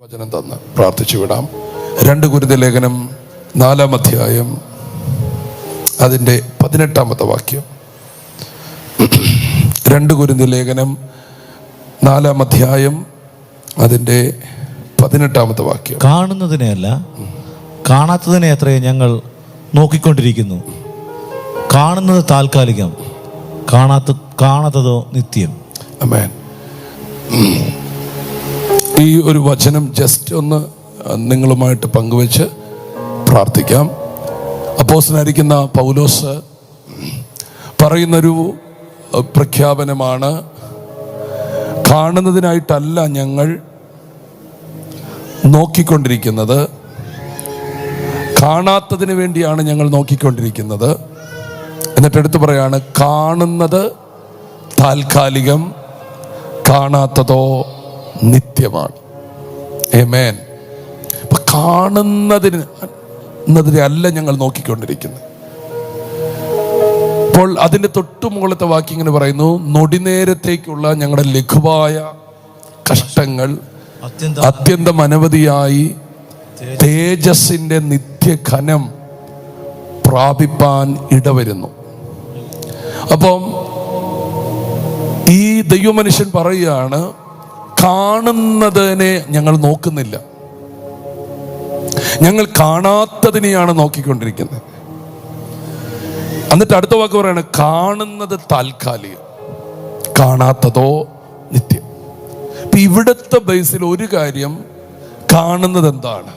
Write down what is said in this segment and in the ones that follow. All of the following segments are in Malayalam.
വചനം തന്ന് പ്രാർത്ഥിച്ചു വിടാം. 2 കൊരിന്ത്യർ ലേഖനം 4-ാം അധ്യായം അതിൻ്റെ 18-ാമത്തെ വാക്യം. 2 കൊരിന്ത്യർ ലേഖനം 4-ാം അധ്യായം അതിൻ്റെ 18-ാമത്തെ വാക്യം. കാണുന്നതിനെയല്ല കാണാത്തതിനെ അത്രയും ഞങ്ങൾ നോക്കിക്കൊണ്ടിരിക്കുന്നു. കാണുന്നത് താൽക്കാലികം, കാണാത്തതോ നിത്യം. ആമേൻ. ഈ ഒരു വചനം ജസ്റ്റ് ഒന്ന് നിങ്ങളുമായിട്ട് പങ്കുവെച്ച് പ്രാർത്ഥിക്കാം. അപ്പോസ്തലനായിരിക്കുന്ന പൗലോസ് പറയുന്നൊരു പ്രഖ്യാപനമാണ്. കാണുന്നതിനായിട്ടല്ല ഞങ്ങൾ നോക്കിക്കൊണ്ടിരിക്കുന്നത്, കാണാത്തതിന് വേണ്ടിയാണ് ഞങ്ങൾ നോക്കിക്കൊണ്ടിരിക്കുന്നത്. എന്നിട്ട് എടുത്തു പറയാണ്, കാണുന്നത് താൽക്കാലികം, കാണാത്തതോ നിത്യമാണ്. ആമേൻ. അപ്പൊ കാണുന്നതിനെ അല്ല ഞങ്ങൾ നോക്കിക്കൊണ്ടിരിക്കുന്നത്. അപ്പോൾ അതിൻ്റെ തൊട്ടു മുകളിലത്തെ വാക്യം ഇങ്ങനെ പറയുന്നു, നൊടിനേരത്തേക്കുള്ള ഞങ്ങളുടെ ലഘുവായ കഷ്ടങ്ങൾ അത്യന്തം അനവധിയായി തേജസ്സിന്റെ നിത്യഘനം പ്രാപിപ്പാൻ ഇടവരുന്നു. അപ്പം ഈ ദൈവമനുഷ്യൻ പറയുകയാണ്, കാണുന്നതിനെ ഞങ്ങൾ നോക്കുന്നില്ല, ഞങ്ങൾ കാണാത്തതിനെയാണ് നോക്കിക്കൊണ്ടിരിക്കുന്നത്. എന്നിട്ട് അടുത്ത വാക്ക് പറയാണ്, കാണുന്നത് താൽക്കാലികം, കാണാത്തതോ നിത്യം. ഇപ്പൊ ഇവിടുത്തെ ബേസിൽ ഒരു കാര്യം, കാണുന്നത് എന്താണ്?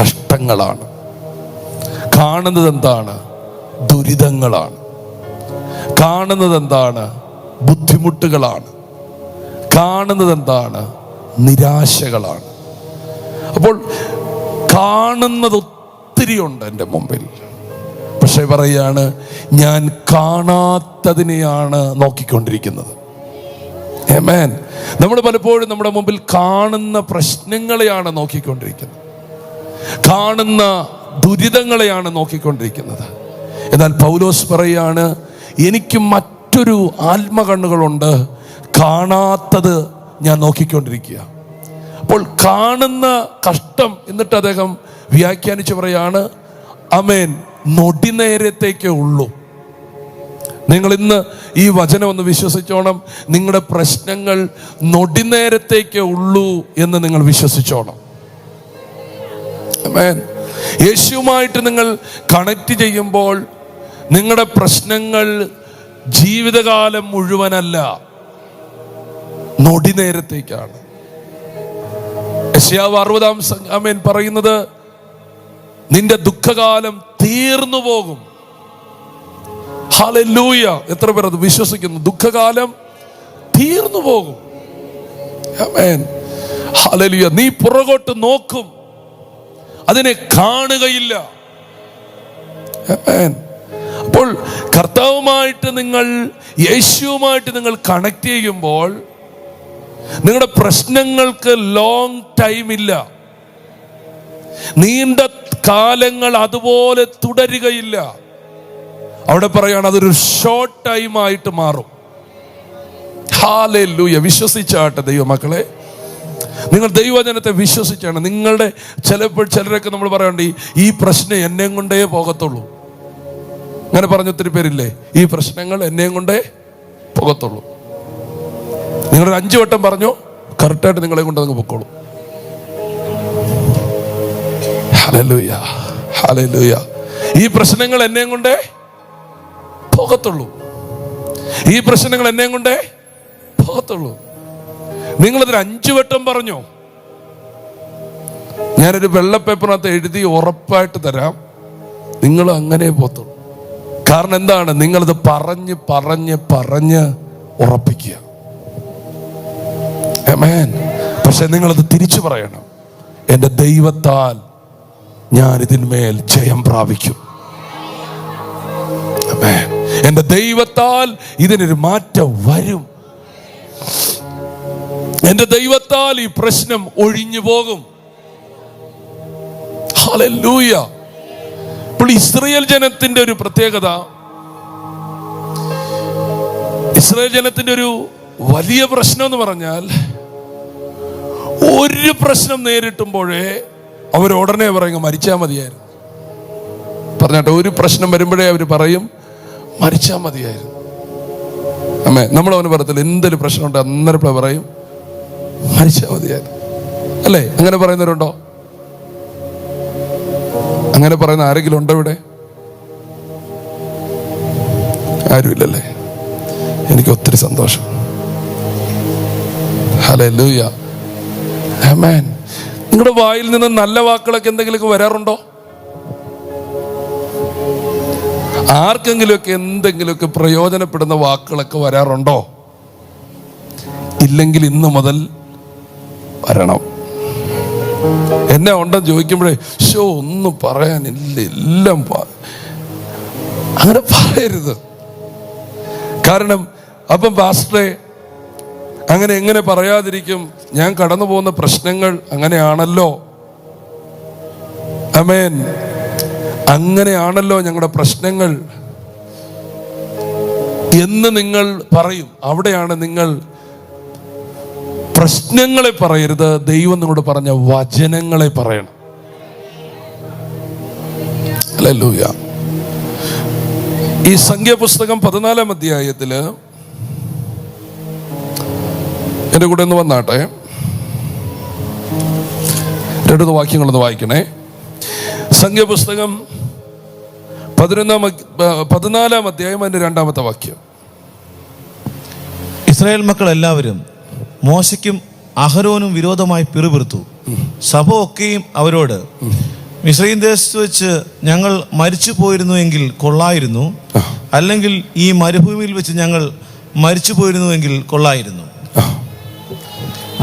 കഷ്ടങ്ങളാണ്. കാണുന്നത് എന്താണ്? ദുരിതങ്ങളാണ്. കാണുന്നത് എന്താണ്? ബുദ്ധിമുട്ടുകളാണ്. കാണുന്നത് എന്താണ്? നിരാശകളാണ്. അപ്പോൾ കാണുന്നത് ഒത്തിരി ഉണ്ട് എൻ്റെ മുമ്പിൽ. പക്ഷെ പറയാണ്, ഞാൻ കാണാത്തതിനെയാണ് നോക്കിക്കൊണ്ടിരിക്കുന്നത്. ആമേൻ. നമ്മൾ പലപ്പോഴും നമ്മുടെ മുമ്പിൽ കാണുന്ന പ്രശ്നങ്ങളെയാണ് നോക്കിക്കൊണ്ടിരിക്കുന്നത്, കാണുന്ന ദുരിതങ്ങളെയാണ് നോക്കിക്കൊണ്ടിരിക്കുന്നത്. എന്നാൽ പൗലോസ് പറയാണ്, എനിക്ക് മറ്റൊരു ആത്മകണ്ണുകളുണ്ട്, കാണാത്തത് ഞാൻ നോക്കിക്കൊണ്ടിരിക്കുക. അപ്പോൾ കാണുന്ന കഷ്ടം എന്നിട്ട് അദ്ദേഹം വ്യാഖ്യാനിച്ച് പറയാണ്, ആമേൻ, നൊടിനേരത്തേക്കേ ഉള്ളൂ. നിങ്ങൾ ഇന്ന് ഈ വചനം ഒന്ന് വിശ്വസിച്ചോണം. നിങ്ങളുടെ പ്രശ്നങ്ങൾ നൊടിനേരത്തേക്കേ ഉള്ളൂ എന്ന് നിങ്ങൾ വിശ്വസിച്ചോണം. ആമേൻ. യേശുവുമായിട്ട് നിങ്ങൾ കണക്ട് ചെയ്യുമ്പോൾ നിങ്ങളുടെ പ്രശ്നങ്ങൾ ജീവിതകാലം മുഴുവനല്ല, നൊടിനേരത്തേക്കാണ്. യെശയ്യാവ് 60-ാം ആമേൻ പറയുന്നത്, നിന്റെ ദുഃഖകാലം തീർന്നു പോകും. ഹല്ലേലൂയ. എത്ര പേർ അത് വിശ്വസിക്കുന്നു? ദുഃഖകാലം തീർന്നു പോകും. ആമേൻ. ഹല്ലേലൂയ. നീ പുറകോട്ട് നോക്കും, അതിനെ കാണുകയില്ല. ആമേൻ. അപ്പോൾ കർത്താവുമായിട്ട് നിങ്ങൾ, യേശുവുമായിട്ട് നിങ്ങൾ കണക്ട് ചെയ്യുമ്പോൾ നിങ്ങളുടെ പ്രശ്നങ്ങൾക്ക് ലോങ് ടൈം ഇല്ല, നീണ്ട കാലങ്ങൾ അതുപോലെ തുടരുകയില്ല. അവിടെ പറയാണ്, അതൊരു ഷോർട്ട് ടൈം ആയിട്ട് മാറും. ഹല്ലേലൂയ. വിശ്വസിച്ചാട്ടെ ദൈവമക്കളെ, നിങ്ങൾ ദൈവവചനത്തെ വിശ്വസിച്ചാണ്. നിങ്ങളുടെ ചിലരൊക്കെ നമ്മൾ പറയണ്ട, ഈ പ്രശ്നം എന്നെ കൊണ്ടേ പോകത്തുള്ളൂ. അങ്ങനെ പറഞ്ഞ ഒത്തിരി പേരില്ലേ, ഈ പ്രശ്നങ്ങൾ എന്നെ കൊണ്ടേ പോകത്തുള്ളൂ. നിങ്ങളൊരു 5 വട്ടം പറഞ്ഞോ, കറക്റ്റായിട്ട് നിങ്ങളെ കൊണ്ട് അങ്ങ് പൊക്കോളൂ. Hallelujah, hallelujah. ഈ പ്രശ്നങ്ങൾ എന്നെ കൊണ്ടേ പോകത്തുള്ളൂ, ഈ പ്രശ്നങ്ങൾ എന്നെ കൊണ്ടേ പോകത്തുള്ളൂ. നിങ്ങളതൊരു 5 വട്ടം പറഞ്ഞോ, ഞാനൊരു വെള്ള പേപ്പറിനകത്ത് എഴുതി ഉറപ്പായിട്ട് തരാം, നിങ്ങൾ അങ്ങനെ പോകത്തുള്ളൂ. കാരണം എന്താണ്? നിങ്ങളത് പറഞ്ഞ് പറഞ്ഞ് പറഞ്ഞ് ഉറപ്പിക്കുക. ആമേൻ. പക്ഷെ നിങ്ങളത് തിരിച്ചു പറയണം, എൻ്റെ ദൈവത്താൽ ഞാൻ ഇതിന്മേൽ ജയം പ്രാപിക്കും. ആമേൻ. എൻ്റെ ദൈവത്താൽ ഇതിനൊരു മാറ്റം വരും. എൻ്റെ ദൈവത്താൽ ഈ പ്രശ്നം ഒഴിഞ്ഞു പോകും. ഹല്ലേലൂയ. ഇപ്പോൾ ഇസ്രായേൽ ജനത്തിന്റെ ഒരു പ്രത്യേകത, ഇസ്രായേൽ ജനത്തിന്റെ ഒരു വലിയ പ്രശ്നം എന്ന് പറഞ്ഞാൽ ഒരു പ്രശ്നം നേരിട്ടുമ്പോഴേ അവരുടനെ പറയും മരിച്ചാൽ മതിയായിരുന്നു. പറഞ്ഞാട്ടെ, ഒരു പ്രശ്നം വരുമ്പോഴേ അവർ പറയും മരിച്ചാൽ മതിയായിരുന്നു. അമ്മേ, നമ്മളവന് പറയത്തില്ല, എന്തൊരു പ്രശ്നമുണ്ട് അന്നേരം പറയും മരിച്ചാൽ മതിയായിരുന്നു. അല്ലേ? അങ്ങനെ പറയുന്നവരുണ്ടോ? അങ്ങനെ പറയുന്ന ആരെങ്കിലും ഉണ്ടോ ഇവിടെ? ആരുമില്ലല്ലേ? എനിക്ക് ഒത്തിരി സന്തോഷം. ഹല്ലേലൂയ, ആമേൻ. നിങ്ങളുടെ വായിൽ നിന്ന് നല്ല വാക്കുകളൊക്കെ എന്തെങ്കിലുമൊക്കെ വരാറുണ്ടോ? ആർക്കെങ്കിലുമൊക്കെ എന്തെങ്കിലുമൊക്കെ പ്രയോജനപ്പെടുന്ന വാക്കുകളൊക്കെ വരാറുണ്ടോ? ഇല്ലെങ്കിൽ ഇന്ന് മുതൽ വരണം. എന്നെ ഉണ്ടെന്ന് ചോദിക്കുമ്പോഴേ ഒന്നും പറയാനില്ല, എല്ലാം അങ്ങനെ പറയരുത്. കാരണം അപ്പം പാസ്റ്ററെ അങ്ങനെ എങ്ങനെ പറയാതിരിക്കും? ഞാൻ കടന്നു പോകുന്ന പ്രശ്നങ്ങൾ അങ്ങനെയാണല്ലോ. ആമേൻ. അങ്ങനെയാണല്ലോ ഞങ്ങളുടെ പ്രശ്നങ്ങൾ എന്ന് നിങ്ങൾ പറയും. അവിടെയാണ് നിങ്ങൾ പ്രശ്നങ്ങളെ പറയരുത്, ദൈവം നിങ്ങളോട് പറഞ്ഞ വചനങ്ങളെ പറയണം. ഹല്ലേലൂയ. ഈ സംഖ്യാപുസ്തകം 14-ാം അധ്യായത്തില് എൻ്റെ കൂടെ ഒന്ന് വന്നാട്ടെ, 2 വാക്യങ്ങളൊന്ന് വായിക്കണേ. സംഖ്യാപുസ്തകം 14-ാം അധ്യായം അതിന്റെ 2-ാമത്തെ വാക്യം. ഇസ്രായേൽ മക്കൾ എല്ലാവരും മോശയ്ക്കും അഹരോനും വിരോധമായി പിറുപിറുത്തു. സഭ ഒക്കെയും അവരോട്, മിസ്രയീം ദേശത്ത് വെച്ച് ഞങ്ങൾ മരിച്ചു പോയിരുന്നുവെങ്കിൽ കൊള്ളായിരുന്നു, അല്ലെങ്കിൽ ഈ മരുഭൂമിയിൽ വെച്ച് ഞങ്ങൾ മരിച്ചു പോയിരുന്നുവെങ്കിൽ കൊള്ളായിരുന്നു.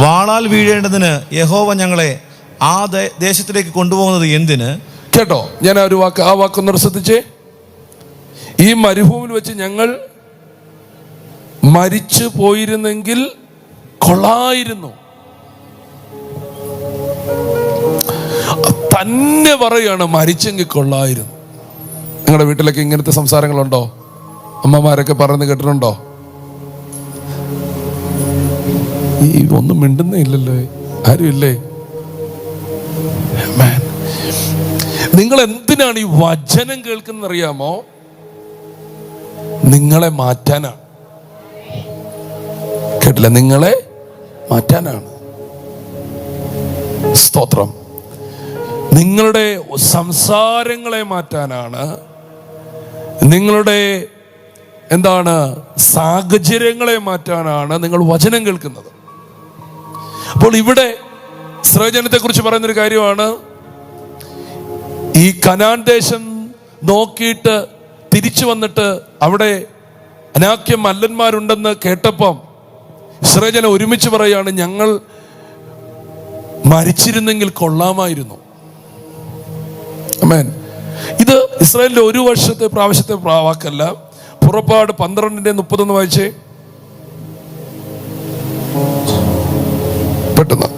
വാളാൽ വീഴേണ്ടതിന് യഹോവ ഞങ്ങളെ ആ ദേശത്തിലേക്ക് കൊണ്ടുപോകുന്നത് എന്തിന്? കേട്ടോ, ഞാൻ ആ വാക്കൊന്ന് ശ്രദ്ധിച്ചേ. ഈ മരുഭൂമിയിൽ വെച്ച് ഞങ്ങൾ മരിച്ചു പോയിരുന്നെങ്കിൽ കൊള്ളായിരുന്നു. തന്നെ പറയാണ് മരിച്ചെങ്കിൽ കൊള്ളായിരുന്നു. നിങ്ങളുടെ വീട്ടിലൊക്കെ ഇങ്ങനത്തെ സംസാരങ്ങളുണ്ടോ? അമ്മമാരൊക്കെ പറയുന്നത് കേട്ടിട്ടുണ്ടോ? ഈ ഒന്നും മിണ്ടുന്നേ ഇല്ലല്ലോ, ആരും ഇല്ലേ? നിങ്ങൾ എന്തിനാണ് ഈ വചനം കേൾക്കുന്നത് അറിയാമോ? നിങ്ങളെ മാറ്റാനാണ്. കേട്ടില്ല? നിങ്ങളെ മാറ്റാനാണ്. സ്തോത്രം. നിങ്ങളുടെ സംസാരങ്ങളെ മാറ്റാനാണ്. നിങ്ങളുടെ സാഹചര്യങ്ങളെ മാറ്റാനാണ് നിങ്ങൾ വചനം കേൾക്കുന്നത്. അപ്പോൾ ഇവിടെ ഇസ്രായേൽ കുറിച്ച് പറയുന്നൊരു കാര്യമാണ്, ഈ കനാൻ ദേശം നോക്കിയിട്ട് തിരിച്ചു വന്നിട്ട് അവിടെ അനാക്യ മല്ലന്മാരുണ്ടെന്ന് കേട്ടപ്പം ഇസ്രായേൽ ഒരുമിച്ച് പറയാണ്, ഞങ്ങൾ മരിച്ചിരുന്നെങ്കിൽ കൊള്ളാമായിരുന്നു. ആമേൻ. ഇത് ഇസ്രായേലിന്റെ ഒരു പ്രാവശ്യത്തെ വാക്കല്ല. പുറപ്പാട് 12:30 വായിച്ചേ പെട്ടെന്ന്.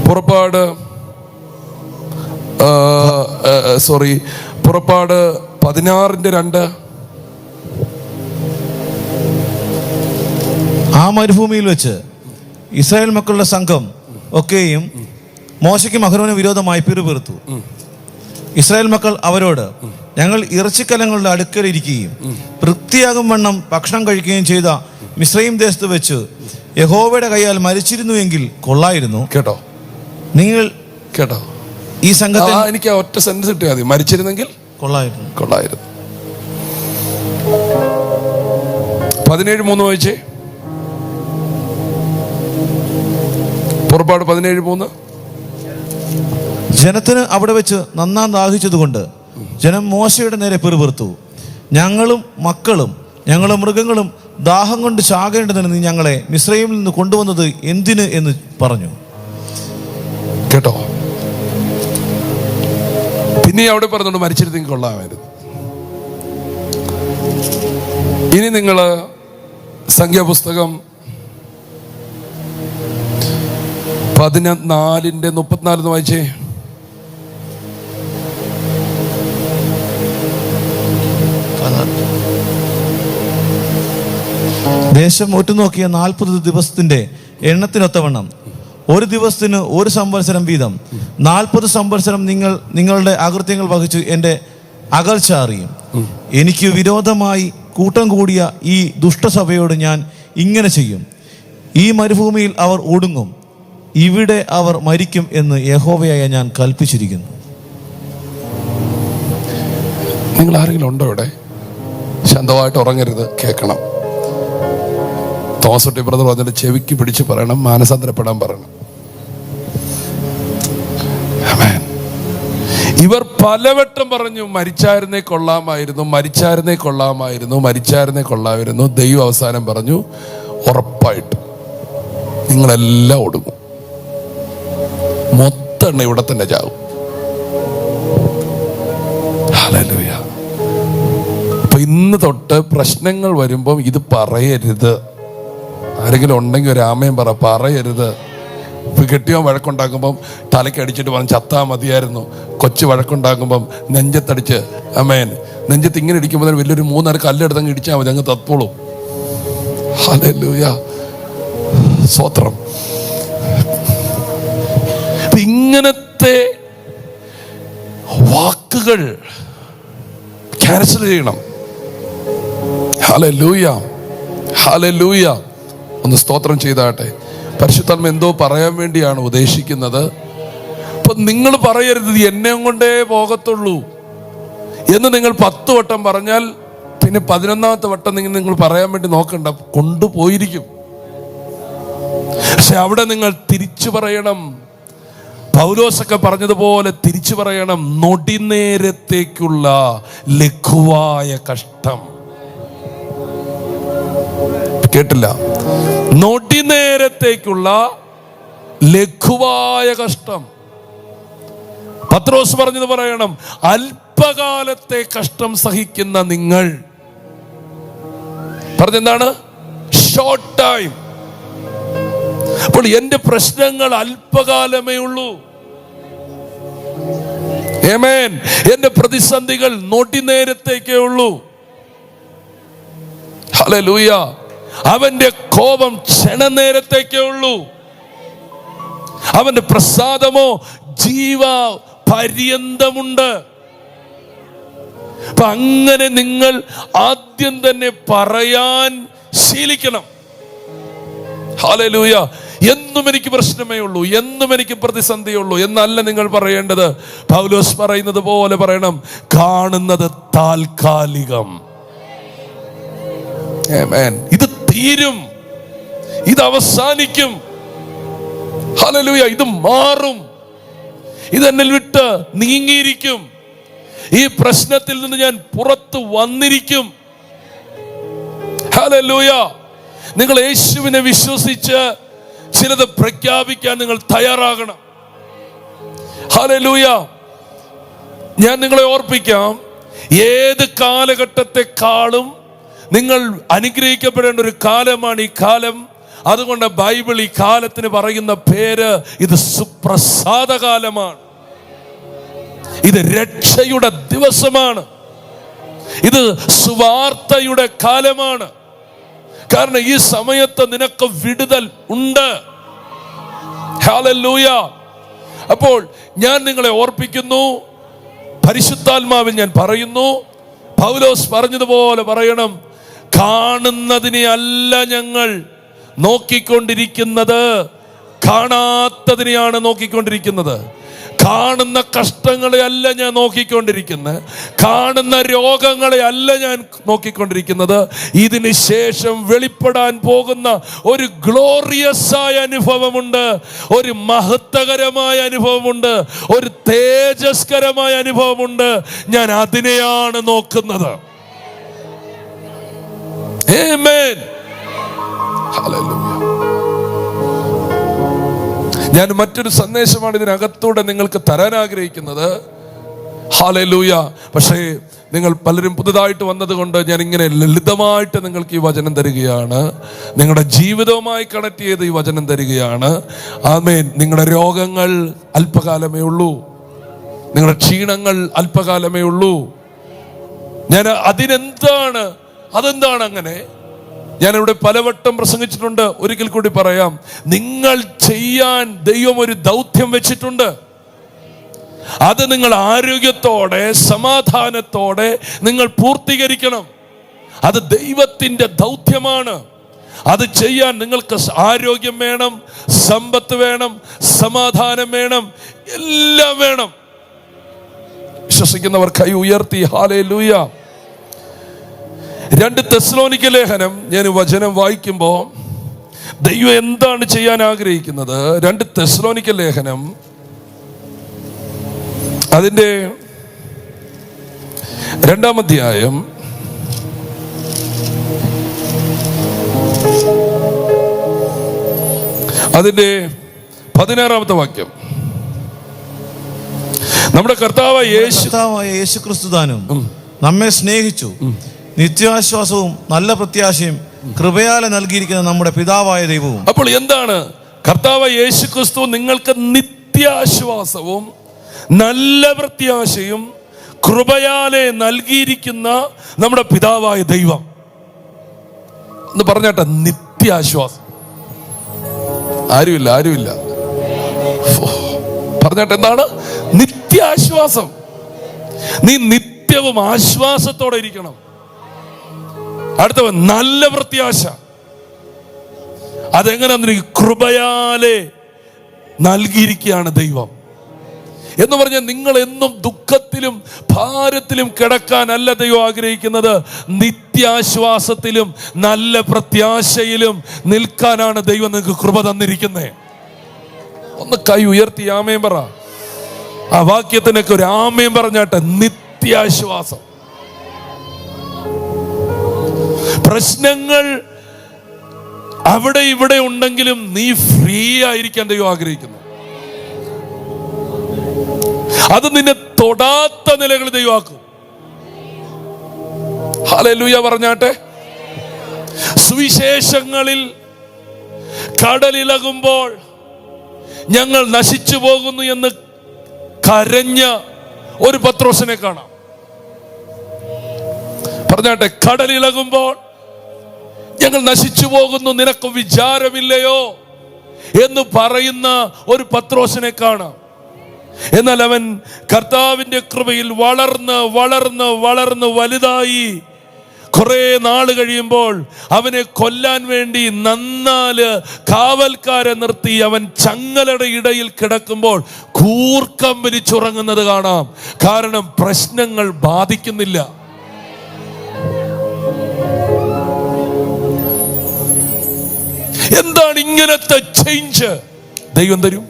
പുറപ്പാട് 16:2. ആ മരുഭൂമിയിൽ വെച്ച് ഇസ്രായേൽ മക്കളുടെ സംഘം ഒക്കെയും മോശയ്ക്കും അഹരോനും വിരോധമായി പിറുപിറുത്തു. ഇസ്രായേൽ മക്കൾ അവരോട്, ഞങ്ങൾ ഇറച്ചിക്കലങ്ങളുടെ അടുക്കൽ ഇരിക്കുകയും വൃത്തിയാകും വണ്ണം ഭക്ഷണം കഴിക്കുകയും ചെയ്ത മിസ്രയീം ദേശത്ത് വെച്ച് യഹോവയുടെ കയ്യാൽ മരിച്ചിരുന്നുവെങ്കിൽ കൊള്ളായിരുന്നു. കേട്ടോ? നിങ്ങൾ കേട്ടോ? ഈ സംഘത്തെ എനിക്ക് ഒറ്റ സെന്റൻസ് കിട്ടിയാൽ മതി, മരിച്ചിരുന്നെങ്കിൽ കൊള്ളായിരുന്നു. 17:3 വായിച്ചേ. പുറപ്പാട് 17:3. ജനത്തിന് അവിടെ വെച്ച് നന്നാ ദാഹിച്ചതുകൊണ്ട് ജനം മോശയുടെ നേരെ പിറുപിറുത്തു. ഞങ്ങളും മക്കളും ഞങ്ങളും മൃഗങ്ങളും ദാഹം കൊണ്ട് ചാകേണ്ടതിന് നീ ഞങ്ങളെ മിസ്രയീമിൽ നിന്ന് കൊണ്ടുവന്നത് എന്തിന് എന്ന് പറഞ്ഞു. കേട്ടോ? പിന്നെ അവിടെ പറഞ്ഞോണ്ട് മരിച്ചിരുന്നെങ്കിൽ കൊള്ളാമായിരുന്നു. ഇനി നിങ്ങള് സംഖ്യാപുസ്തകം 14:34 വായിച്ചേ. ദേശം ഒറ്റുനോക്കിയ 40 ദിവസത്തിന്റെ എണ്ണത്തിനൊത്തവണ്ണം ഒരു ദിവസത്തിന് 1 സംവത്സരം വീതം 40 സംവത്സരം നിങ്ങൾ നിങ്ങളുടെ അകൃത്യങ്ങൾ വഹിച്ചു എൻ്റെ അകൽച്ച അറിയും. എനിക്ക് വിരോധമായി കൂട്ടം കൂടിയ ഈ ദുഷ്ടസഭയോട് ഞാൻ ഇങ്ങനെ ചെയ്യും. ഈ മരുഭൂമിയിൽ അവർ ഒടുങ്ങും, ഇവിടെ അവർ മരിക്കും എന്ന് യഹോവയായ ഞാൻ കൽപ്പിച്ചിരിക്കുന്നു. നിങ്ങൾ ആരെങ്കിലും ഉണ്ടോ ഇവിടെ? ശാന്തമായിട്ട് ഉറങ്ങരുത്, കേൾക്കണം. തോമസ് കുട്ടി ബ്രദർ വന്നിട്ട് ചെവിക്ക് പിടിച്ച് പറയണം, മാനസാന്തരപ്പെടാൻ പറയണം. ഇവർ പലവട്ടം പറഞ്ഞു മരിച്ചായിരുന്നേ കൊള്ളാമായിരുന്നു, മരിച്ചായിരുന്നേ കൊള്ളാമായിരുന്നു, മരിച്ചായിരുന്നേ കൊള്ളാമായിരുന്നു. ദൈവം അവസാനം പറഞ്ഞു, ഉറപ്പായിട്ട് നിങ്ങളെല്ലാം ഒടുങ്ങും, മൊത്തം ഇവിടെ തന്നെ ചാവും. ഹല്ലേലൂയ. അപ്പൊ ഇന്ന് തൊട്ട് പ്രശ്നങ്ങൾ വരുമ്പം ഇത് പറയരുത്. ആരെങ്കിലും ഉണ്ടെങ്കിൽ ഒരു ആമയും പറയരുത്. ഇപ്പൊ കെട്ടിയോ വഴക്കുണ്ടാക്കുമ്പം തലയ്ക്ക് അടിച്ചിട്ട് പറഞ്ഞ് ചത്താ മതിയായിരുന്നു. കൊച്ചു വഴക്കുണ്ടാക്കുമ്പം നെഞ്ചത്തടിച്ച് അമേൻ, നെഞ്ചത്ത് ഇങ്ങനെ ഇടിക്കുമ്പോൾ വലിയൊരു 3 കല്ലെടുത്തങ്ങ് ഇടിച്ചാൽ മതി, അങ്ങ് തത്തോളൂ. ഹല്ലേലൂയ, സ്തോത്രം. ഇങ്ങനത്തെ വാക്കുകൾ ക്യാൻസൽ ചെയ്യണം. Hallelujah, hallelujah. ഒന്ന് സ്തോത്രം ചെയ്താട്ടെ. പരിശുദ്ധാത്മ എന്തോ പറയാൻ വേണ്ടിയാണ് ഉദ്ദേശിക്കുന്നത്. അപ്പൊ നിങ്ങൾ പറയരുത് എന്നെ കൊണ്ടേ പോകത്തുള്ളൂ എന്ന് നിങ്ങൾ 10 വട്ടം പറഞ്ഞാൽ പിന്നെ 11ാമത്തെ വട്ടം നിങ്ങൾ പറയാൻ വേണ്ടി നോക്കണ്ട, കൊണ്ടുപോയിരിക്കും. പക്ഷെ അവിടെ നിങ്ങൾ തിരിച്ചു പറയണം. പൗലോസൊക്കെ പറഞ്ഞതുപോലെ തിരിച്ചു പറയണം. നൊടിനേരത്തേക്കുള്ള ലഘുവായ കഷ്ടം. കേട്ടില്ല? നൊടിനേരത്തേക്കുള്ള ലഘുവായ കഷ്ടം. പത്രോസ് പറഞ്ഞത് പറയണം, അല്പകാലത്തെ കഷ്ടം സഹിക്കുന്ന നിങ്ങൾ. പറഞ്ഞെന്താണ്? Short time. അപ്പോൾ എന്റെ പ്രശ്നങ്ങൾ അല്പകാലമേ ഉള്ളൂ. ആമേൻ. എന്റെ പ്രതിസന്ധികൾ നൊടിനേരത്തേക്കേ ഉള്ളൂ. ഹല്ലേലൂയ. അവന്റെ കോപം ക്ഷണനേരത്തേക്കേ ഉള്ളൂ. അവന്റെ പ്രസാദമോ ജീവ പര്യന്തമുണ്ട്. അപ്പൊ അങ്ങനെ നിങ്ങൾ ആദ്യം തന്നെ പറയാൻ ശീലിക്കണം. ഹല്ലേലൂയ. എന്നും എനിക്ക് പ്രശ്നമേ ഉള്ളൂ, എന്നും എനിക്ക് പ്രതിസന്ധിയുള്ളൂ എന്നല്ല നിങ്ങൾ പറയേണ്ടത്. പൗലോസ് പറയുന്നത് പോലെ പറയണം, കാണുന്നത് താൽക്കാലികം. ആമേൻ. ഇത് തീരും, ഇത് അവസാനിക്കും. ഹല്ലേലൂയ. ഇത് മാറും, ഇത് എന്നിൽ വിട്ട് നീങ്ങിയിരിക്കും. ഈ പ്രശ്നത്തിൽ നിന്ന് ഞാൻ പുറത്തു വന്നിരിക്കും. ഹല്ലേലൂയ. നിങ്ങൾ യേശുവിനെ വിശ്വസിച്ച് ചിലത് പ്രഖ്യാപിക്കാൻ നിങ്ങൾ തയ്യാറാകണം. ഹല്ലേലൂയ. ഞാൻ നിങ്ങളെ ഓർപ്പിക്കാം, ഏത് കാലഘട്ടത്തെക്കാളും നിങ്ങൾ അനുഗ്രഹിക്കപ്പെടേണ്ട ഒരു കാലമാണ് ഈ കാലം. അതുകൊണ്ട് ബൈബിൾ ഈ കാലത്തിന് പറയുന്ന പേര്, ഇത് സുപ്രസാദ കാലമാണ്, ഇത് രക്ഷയുടെ ദിവസമാണ്, ഇത് സുവാർത്തയുടെ കാലമാണ്. കാരണം ഈ സമയത്ത് നിനക്ക് വിടുതൽ ഉണ്ട്. ഹല്ലേലൂയ. അപ്പോൾ ഞാൻ നിങ്ങളെ ഓർപ്പിക്കുന്നു, പരിശുദ്ധാത്മാവിൽ ഞാൻ പറയുന്നു, പൗലോസ് പറഞ്ഞതുപോലെ പറയണം, കാണുന്നതിനെ അല്ല ഞങ്ങൾ നോക്കിക്കൊണ്ടിരിക്കുന്നത്, കാണാത്തതിനെയാണ് നോക്കിക്കൊണ്ടിരിക്കുന്നത്. കാണുന്ന കഷ്ടങ്ങളെ അല്ല ഞാൻ നോക്കിക്കൊണ്ടിരിക്കുന്നത്, കാണുന്ന രോഗങ്ങളെ അല്ല ഞാൻ നോക്കിക്കൊണ്ടിരിക്കുന്നത്. ഇതിന് ശേഷം വെളിപ്പെടാൻ പോകുന്ന ഒരു ഗ്ലോറിയസ് ആയ അനുഭവമുണ്ട്, ഒരു മഹത്വകരമായ അനുഭവമുണ്ട്, ഒരു തേജസ്കരമായ അനുഭവമുണ്ട്. ഞാൻ അതിനെയാണ് നോക്കുന്നത്. ആമേൻ. ഹല്ലേലൂയ. ഞാൻ മറ്റൊരു സന്ദേശമാണ് ഇതിനകത്തൂടെ നിങ്ങൾക്ക് തരാൻ ആഗ്രഹിക്കുന്നത്. ഹല്ലേലൂയ. പക്ഷേ നിങ്ങൾ പലരും പുതുതായിട്ട് വന്നതുകൊണ്ട് ഞാൻ ഇങ്ങനെ ലളിതമായിട്ട് നിങ്ങൾക്ക് ഈ വചനം തരികയാണ്, നിങ്ങളുടെ ജീവിതവുമായി കണക്ട് ചെയ്ത് ഈ വചനം തരികയാണ്. ആമേൻ. നിങ്ങളുടെ രോഗങ്ങൾ അല്പകാലമേ ഉള്ളൂ, നിങ്ങളുടെ ക്ഷീണങ്ങൾ അല്പകാലമേ ഉള്ളൂ. ഞാൻ അതെന്താണ് അങ്ങനെ? ഞാനിവിടെ പലവട്ടം പ്രസംഗിച്ചിട്ടുണ്ട്, ഒരിക്കൽ കൂടി പറയാം. നിങ്ങൾ ചെയ്യാൻ ദൈവം ഒരു ദൗത്യം വെച്ചിട്ടുണ്ട്. അത് നിങ്ങൾ ആരോഗ്യത്തോടെ സമാധാനത്തോടെ നിങ്ങൾ പൂർത്തീകരിക്കണം. അത് ദൈവത്തിന്റെ ദൗത്യമാണ്. അത് ചെയ്യാൻ നിങ്ങൾക്ക് ആരോഗ്യം വേണം, സമ്പത്ത് വേണം, സമാധാനം വേണം, എല്ലാം വേണം. വിശ്വസിക്കുന്നവർ കൈ ഉയർത്തി ഹല്ലേലൂയ. 2 തെസ്സലോനിക്ക ലേഖനം ഞാൻ വചനം വായിക്കുമ്പോൾ ദൈവം എന്താണ് ചെയ്യാൻ ആഗ്രഹിക്കുന്നത്? 2 തെസ്സലോനിക്ക ലേഖനം അതിൻ്റെ 2-ാം അധ്യായം അതിൻ്റെ 16-ാമത്തെ വാക്യം. നമ്മുടെ കർത്താവായ യേശു ക്രിസ്തുദാനും നമ്മെ സ്നേഹിച്ചു നിത്യാശ്വാസവും നല്ല പ്രത്യാശയും കൃപയാലെ നൽകിയിരിക്കുന്ന നമ്മുടെ പിതാവായ ദൈവവും. അപ്പോൾ എന്താണ് കർത്താവായ യേശു ക്രിസ്തു നിങ്ങൾക്ക് നിത്യാശ്വാസവും നല്ല പ്രത്യാശയും കൃപയാലെ നൽകിയിരിക്കുന്ന നമ്മുടെ പിതാവായ ദൈവം എന്ന് പറഞ്ഞാട്ടെ. നിത്യാശ്വാസം. ആരുമില്ല പറഞ്ഞാട്ടെ, എന്താണ് നിത്യാശ്വാസം? നീ നിത്യവും ആശ്വാസത്തോടെ ഇരിക്കണം. അടുത്തവൻ നല്ല പ്രത്യാശ. അതെങ്ങനെ? കൃപയാലെ നൽകിയിരിക്കുകയാണ് ദൈവം എന്ന് പറഞ്ഞാൽ നിങ്ങൾ എന്നും ദുഃഖത്തിലും ഭാരത്തിലും കിടക്കാനല്ല ദൈവം ആഗ്രഹിക്കുന്നത്. നിത്യാശ്വാസത്തിലും നല്ല പ്രത്യാശയിലും നിൽക്കാനാണ് ദൈവം നിങ്ങൾക്ക് കൃപ തന്നിരിക്കുന്നത്. ഒന്ന് കൈ ഉയർത്തി ആമേൻ പറ. ആ വാക്യത്തിനൊക്കെ ഒരു ആമേൻ പറഞ്ഞാട്ടെ. നിത്യാശ്വാസം. പ്രശ്നങ്ങൾ അവിടെ ഇവിടെ ഉണ്ടെങ്കിലും നീ ഫ്രീ ആയിരിക്കാൻ ദൈവം ആഗ്രഹിക്കുന്നു. അത് നിന്നെ തൊടാത്ത നിലകൾ ദൈവമാക്കും. ഹല്ലേലൂയ പറഞ്ഞാട്ടെ. സുവിശേഷങ്ങളിൽ കടലിളകുമ്പോൾ ഞങ്ങൾ നശിച്ചു പോകുന്നു എന്ന് കരഞ്ഞ ഒരു പത്രോസിനെ കാണാം. പറഞ്ഞാട്ടെ, കടലിളകുമ്പോൾ ഞങ്ങൾ നശിച്ചു പോകുന്നു, നിനക്ക് വിചാരമില്ലയോ എന്ന് പറയുന്ന ഒരു പത്രോസിനെ കാണാം. എന്നാൽ അവൻ കർത്താവിന്റെ കൃപയിൽ വളർന്ന് വളർന്ന് വളർന്ന് വലുതായി കുറെ നാള് കഴിയുമ്പോൾ അവനെ കൊല്ലാൻ വേണ്ടി 4 കാവൽക്കാരെ നിർത്തി അവൻ ചങ്ങലയുടെ ഇടയിൽ കിടക്കുമ്പോൾ കൂർക്കം വലിച്ചുറങ്ങുന്നത് കാണാം. കാരണം പ്രശ്നങ്ങൾ ബാധിക്കുന്നില്ല. എന്താണ് ഇങ്ങനത്തെ ചേഞ്ച്? ദൈവം തരും.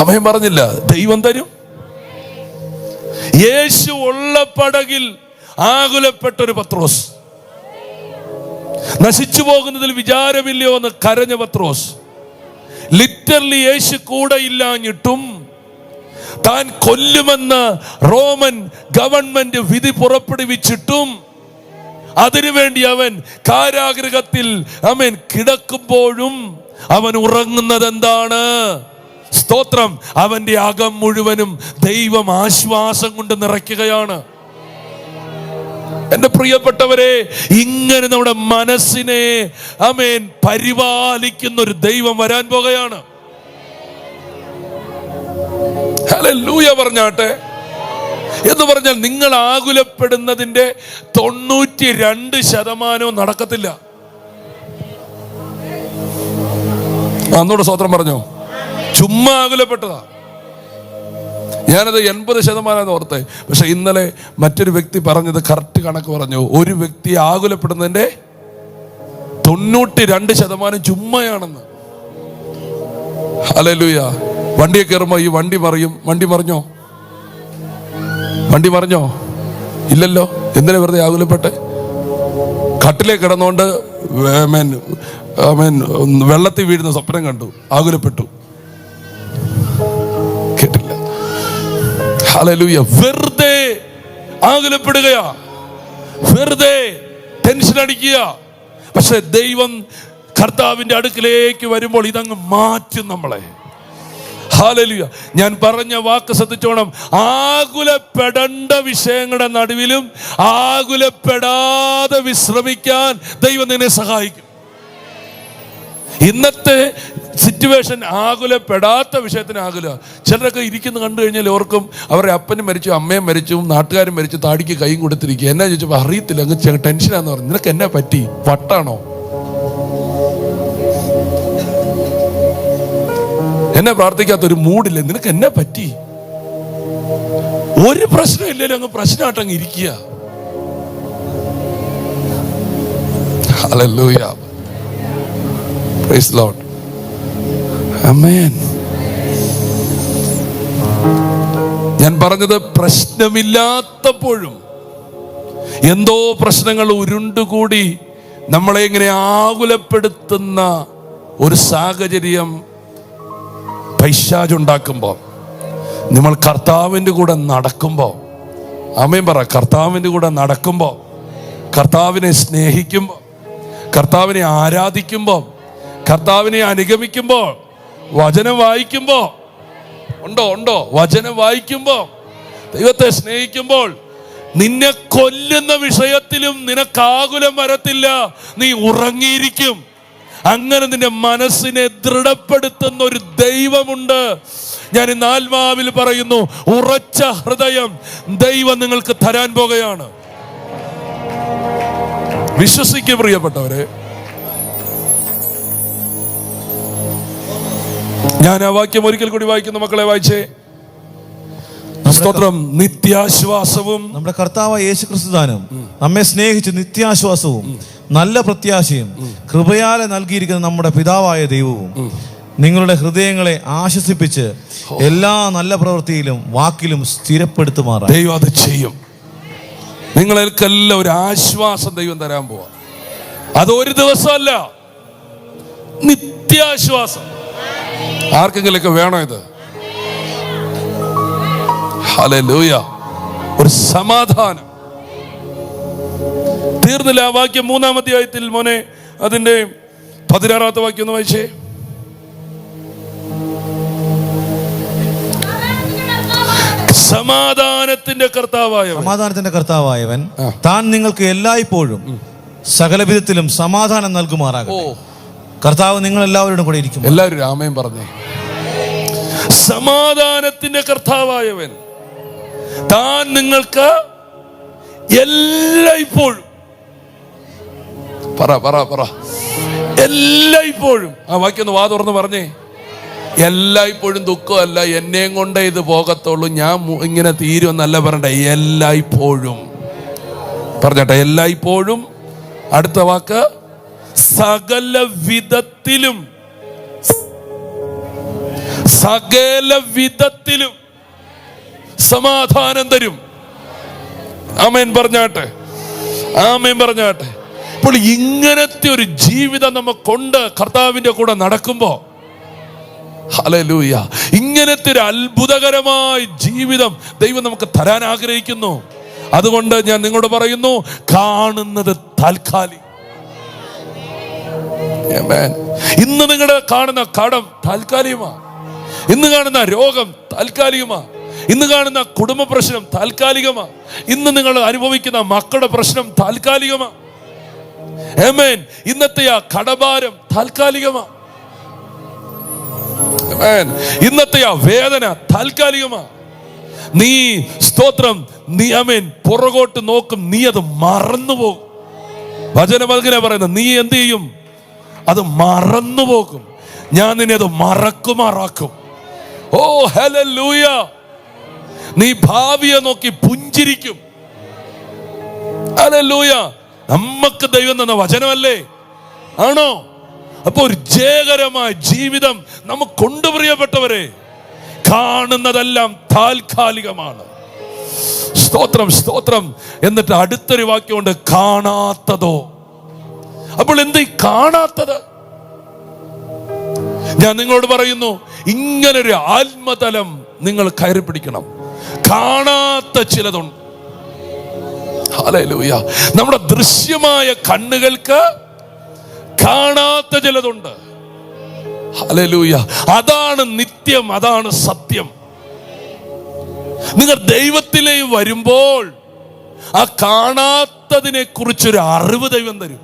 അമ്മയും പറഞ്ഞില്ല, ദൈവം തരും. യേശു ഉള്ള പടകിൽ ആകുലപ്പെട്ടൊരു പത്രോസ്, നശിച്ചു പോകുന്നതിൽ വിചാരമില്ലയോ എന്ന് കരഞ്ഞ പത്രോസ്, ലിറ്ററലി യേശു കൂടെ ഇല്ലാഞ്ഞിട്ടും താൻ കൊല്ലുമെന്ന് റോമൻ ഗവൺമെന്റ് വിധി പുറപ്പെടുവിച്ചിട്ടും അതിനുവേണ്ടി അവൻ കാരാഗൃഹത്തിൽ അവൻ കിടക്കുമ്പോഴും അവൻ ഉറങ്ങുന്നത് എന്താണ്? സ്തോത്രം. അവന്റെ അകം മുഴുവനും ദൈവം ആശ്വാസം കൊണ്ട് നിറയ്ക്കുകയാണ്. എന്റെ പ്രിയപ്പെട്ടവരെ, ഇങ്ങനെ നമ്മുടെ മനസ്സിനെ പരിപാലിക്കുന്ന ഒരു ദൈവം വരാൻ പോകുകയാണ്. ഹല്ലേലൂയ പറഞ്ഞാട്ടെ. എന്ന് പറഞ്ഞാൽ നിങ്ങൾ ആകുലപ്പെടുന്നതിന്റെ 92% നടക്കത്തില്ല. അന്നോട് സ്വത്രം പറഞ്ഞോ, ചുമ്മാ ആകുലപ്പെട്ടതാ. ഞാനത് 80% ഓർത്തെ. പക്ഷെ ഇന്നലെ മറ്റൊരു വ്യക്തി പറഞ്ഞത് കറക്റ്റ് കണക്ക് പറഞ്ഞു. ഒരു വ്യക്തി ആകുലപ്പെടുന്നതിന്റെ 92% ചുമ്മയാണെന്ന്. ഹല്ലേലൂയ. വണ്ടിയെ കയറുമ്പോ ഈ വണ്ടി മറിഞ്ഞോ? വണ്ടി മറിഞ്ഞോ? ഇല്ലല്ലോ. എന്തിനാ വെറുതെ ആകുലപ്പെട്ട്? കട്ടിലേ കിടന്നുകൊണ്ട് വെള്ളത്തിൽ വീഴുന്ന സ്വപ്നം കണ്ടു, ആകുലപ്പെട്ടു. കേട്ടില്ല. ഹല്ലേലൂയ. വെറുതെ ആകുലപ്പെടുകയാ, വെറുതെ ടെൻഷൻ അടിക്കുക. പക്ഷെ ദൈവം കർത്താവിന്റെ അടുക്കിലേക്ക് വരുമ്പോൾ ഇതങ്ങ് മാറ്റും നമ്മളെ. ഹല്ലേലൂയ. ഞാൻ പറഞ്ഞ വാക്ക് ശ്രദ്ധിച്ചോണം. ആകുലപ്പെടേണ്ട വിഷയങ്ങളുടെ നടുവിലും ആകുലപ്പെടാതെ വിശ്രമിക്കാൻ ദൈവം നിന്നെ സഹായിക്കും. ഇന്നത്തെ സിറ്റുവേഷൻ ആകുലപ്പെടാത്ത വിഷയത്തിന് ആകുല. ചിലരൊക്കെ ഇരിക്കുന്ന കണ്ടു കഴിഞ്ഞാൽ ഓർക്കും അവരുടെ അപ്പനും മരിച്ചു, അമ്മയും മരിച്ചു, നാട്ടുകാരും മരിച്ചു, താടിക്ക് കൈയും കൊടുത്തിരിക്കുക. എന്നാ ചോദിച്ചപ്പോൾ അറിയത്തില്ല, അങ്ങ് ടെൻഷനാന്ന് പറഞ്ഞു. നിനക്ക് എന്നാ പറ്റി? വട്ടാണോ? എന്നെ പ്രാർത്ഥിക്കാത്തൊരു മൂഡില്ല. നിനക്ക് എന്നാ പറ്റി? ഒരു പ്രശ്നം ഇല്ലല്ലോ, അങ്ങ് പ്രശ്നമായിട്ടങ്ങ് ഇരിക്കുക. ഹല്ലേലൂയ. Praise lord. ആമേൻ. ഞാൻ പറഞ്ഞത് പ്രശ്നമില്ലാത്തപ്പോഴും എന്തോ പ്രശ്നങ്ങൾ ഉരുണ്ടുകൂടി നമ്മളെ ഇങ്ങനെ ആകുലപ്പെടുത്തുന്ന ഒരു സാഹചര്യം പൈശാചുണ്ടാക്കുമ്പോൾ നമ്മൾ കർത്താവിൻ്റെ കൂടെ നടക്കുമ്പോൾ, ആമേൻ പറ, കർത്താവിൻ്റെ കൂടെ നടക്കുമ്പോൾ, കർത്താവിനെ സ്നേഹിക്കുമ്പോൾ, കർത്താവിനെ ആരാധിക്കുമ്പോൾ, കർത്താവിനെ അനുഗമിക്കുമ്പോൾ, വചനം വായിക്കുമ്പോൾ, ഉണ്ടോ വചനം വായിക്കുമ്പോൾ, ദൈവത്തെ സ്നേഹിക്കുമ്പോൾ, നിന്നെ കൊല്ലുന്ന വിഷയത്തിലും നിനക്കാകുലം വരത്തില്ല. നീ ഉറങ്ങിയിരിക്കും. അങ്ങനെ നിന്റെ മനസ്സിനെ ദൃഢപ്പെടുത്തുന്ന ഒരു ദൈവമുണ്ട്. ഞാൻ ഇന്ന് ആത്മാവിൽ പറയുന്നു, ഉറച്ച ഹൃദയം ദൈവം നിങ്ങൾക്ക് തരാൻ പോകുകയാണ്. വിശ്വസിക്കുക പ്രിയപ്പെട്ടവരെ. ഞാൻ ആ വാക്യം ഒരിക്കൽ കൂടി വായിക്കുന്നു. മക്കളെ വായിച്ചേ. സ്തോത്രം. നിത്യാശ്വാസവും നമ്മുടെ കർത്താവായ യേശു ക്രിസ്തു ദാനം നമ്മെ സ്നേഹിച്ച് നിത്യാശ്വാസവും നല്ല പ്രത്യാശയും കൃപയാലെ നൽകിയിരിക്കുന്ന നമ്മുടെ പിതാവായ ദൈവവും നിങ്ങളുടെ ഹൃദയങ്ങളെ ആശ്വസിപ്പിച്ച് എല്ലാ നല്ല പ്രവൃത്തിയിലും വാക്കിലും സ്ഥിരപ്പെടുത്തുമാറാം. ദൈവം അത് ചെയ്യും. നിങ്ങൾക്കെല്ലാം ഒരു ആശ്വാസം ദൈവം തരാൻ പോവാ. അതൊരു ദിവസമല്ല, നിത്യാശ്വാസം. ആർക്കെങ്കിലൊക്കെ വേണോ ഇത്? ഹല്ലേലൂയ. ഒരു സമാധാനം. തീർന്നില്ല. ആ വാക്യം 3-ാം അധ്യായത്തിൽ മോനെ അതിന്റെ 16-ാമത്തെ വാക്യം ഒന്ന് വായിച്ചേ. സമാധാനത്തിന്റെ കർത്താവായവൻ താൻ നിങ്ങൾക്ക് എല്ലായ്പ്പോഴും സകലവിധത്തിലും സമാധാനം നൽകുമാറാകട്ടെ. കർത്താവ് നിങ്ങൾ എല്ലാവരോടും കൂടെ ഇരിക്കും. എല്ലാവരും ആമേൻ പറഞ്ഞേ. സമാധാനത്തിന്റെ കർത്താവായവൻ താൻ നിങ്ങൾക്ക് എല്ലായ്പ്പോഴും, പറ എല്ലായ്പ്പോഴും. ആ വാക്യം ഒന്ന് വാ തുറന്ന് പറഞ്ഞേ. എല്ലായ്പ്പോഴും ദുഃഖമല്ല, എന്നെയും കൊണ്ടേ ഇത് പോകത്തുള്ളൂ, ഞാൻ ഇങ്ങനെ തീരുമെന്നല്ല പറയണ്ടേ. എല്ലായ്പ്പോഴും പറഞ്ഞട്ടെ. എല്ലായ്പ്പോഴും. അടുത്ത വാക്ക് സകല വിധത്തിലും സമാധാനം തരും. ആമേൻ പറഞ്ഞാട്ടെ. ആമേൻ പറഞ്ഞാട്ടെ. ഇപ്പോൾ ഇങ്ങനത്തെ ഒരു ജീവിതം നമുക്കുണ്ട് കർത്താവിന്റെ കൂടെ നടക്കുമ്പോ. ഹല്ലേലൂയ. ഇങ്ങനത്തെ ഒരു അത്ഭുതകരമായ ജീവിതം ദൈവം നമുക്ക് തരാൻ ആഗ്രഹിക്കുന്നു. അതുകൊണ്ട് ഞാൻ നിങ്ങളോട് പറയുന്നു, കാണുന്നത് താൽക്കാലികം. ഇന്ന് നിങ്ങളുടെ കാണുന്ന കടം താൽക്കാലികമാണ്. ഇന്ന് കാണുന്ന രോഗം താൽക്കാലികമാണ്. ഇന്ന് കാണുന്ന കുടുംബ പ്രശ്നം താൽക്കാലികമാണ്. ഇന്ന് നിങ്ങൾ അനുഭവിക്കുന്ന മക്കളുടെ പ്രശ്നം താൽക്കാലികമാണ്. ആമേൻ. ഇന്നത്തെ ആ കടഭാരം താൽക്കാലികമാണ്. ഇന്നത്തെ ആ വേദന താൽക്കാലികമാണ്. നീ സ്തോത്രം, നീ ആമേൻ പുറകോട്ട് നോക്കും, നീ അത് മറന്നുപോകും. വചനം അങ്ങനെ പറയുന്നത്, നീ എന്ത് ചെയ്യും? അത് മറന്നുപോകും. ഞാൻ നിന്നെ അത് മറക്കുമാറാക്കും. ഓ ഹല്ലേലൂയ. നീ ഭാവിയെ നോക്കി പുഞ്ചിരിക്കും. ഹല്ലേലൂയ. നമുക്ക് ദൈവം തന്ന വചനമല്ലേ? ആണോ? അപ്പൊ ഒരു ജയകരമായ ജീവിതം നമുക്കുണ്ട് പ്രിയപ്പെട്ടവരെ. കാണുന്നതെല്ലാം താൽക്കാലികമാണ്. സ്തോത്രം, സ്തോത്രം. എന്നിട്ട് അടുത്തൊരു വാക്യമുണ്ട്, കാണാത്തതോ. അപ്പോൾ എന്ത് കാണാത്തത്? ഞാൻ നിങ്ങളോട് പറയുന്നു, ഇങ്ങനൊരു ആത്മതലം നിങ്ങൾ കയറി പിടിക്കണം. കാണാത്ത ചിലതുണ്ട്. ഹല്ലേലൂയ. നമ്മുടെ ദൃശ്യമായ കണ്ണുകൾക്ക് കാണാത്ത ചിലതുണ്ട്. ഹല്ലേലൂയ. അതാണ് നിത്യം, അതാണ് സത്യം. നിങ്ങൾ ദൈവത്തിലേക്ക് വരുമ്പോൾ ആ കാണാത്തതിനെ കുറിച്ചൊരു അറിവ് ദൈവം തരും.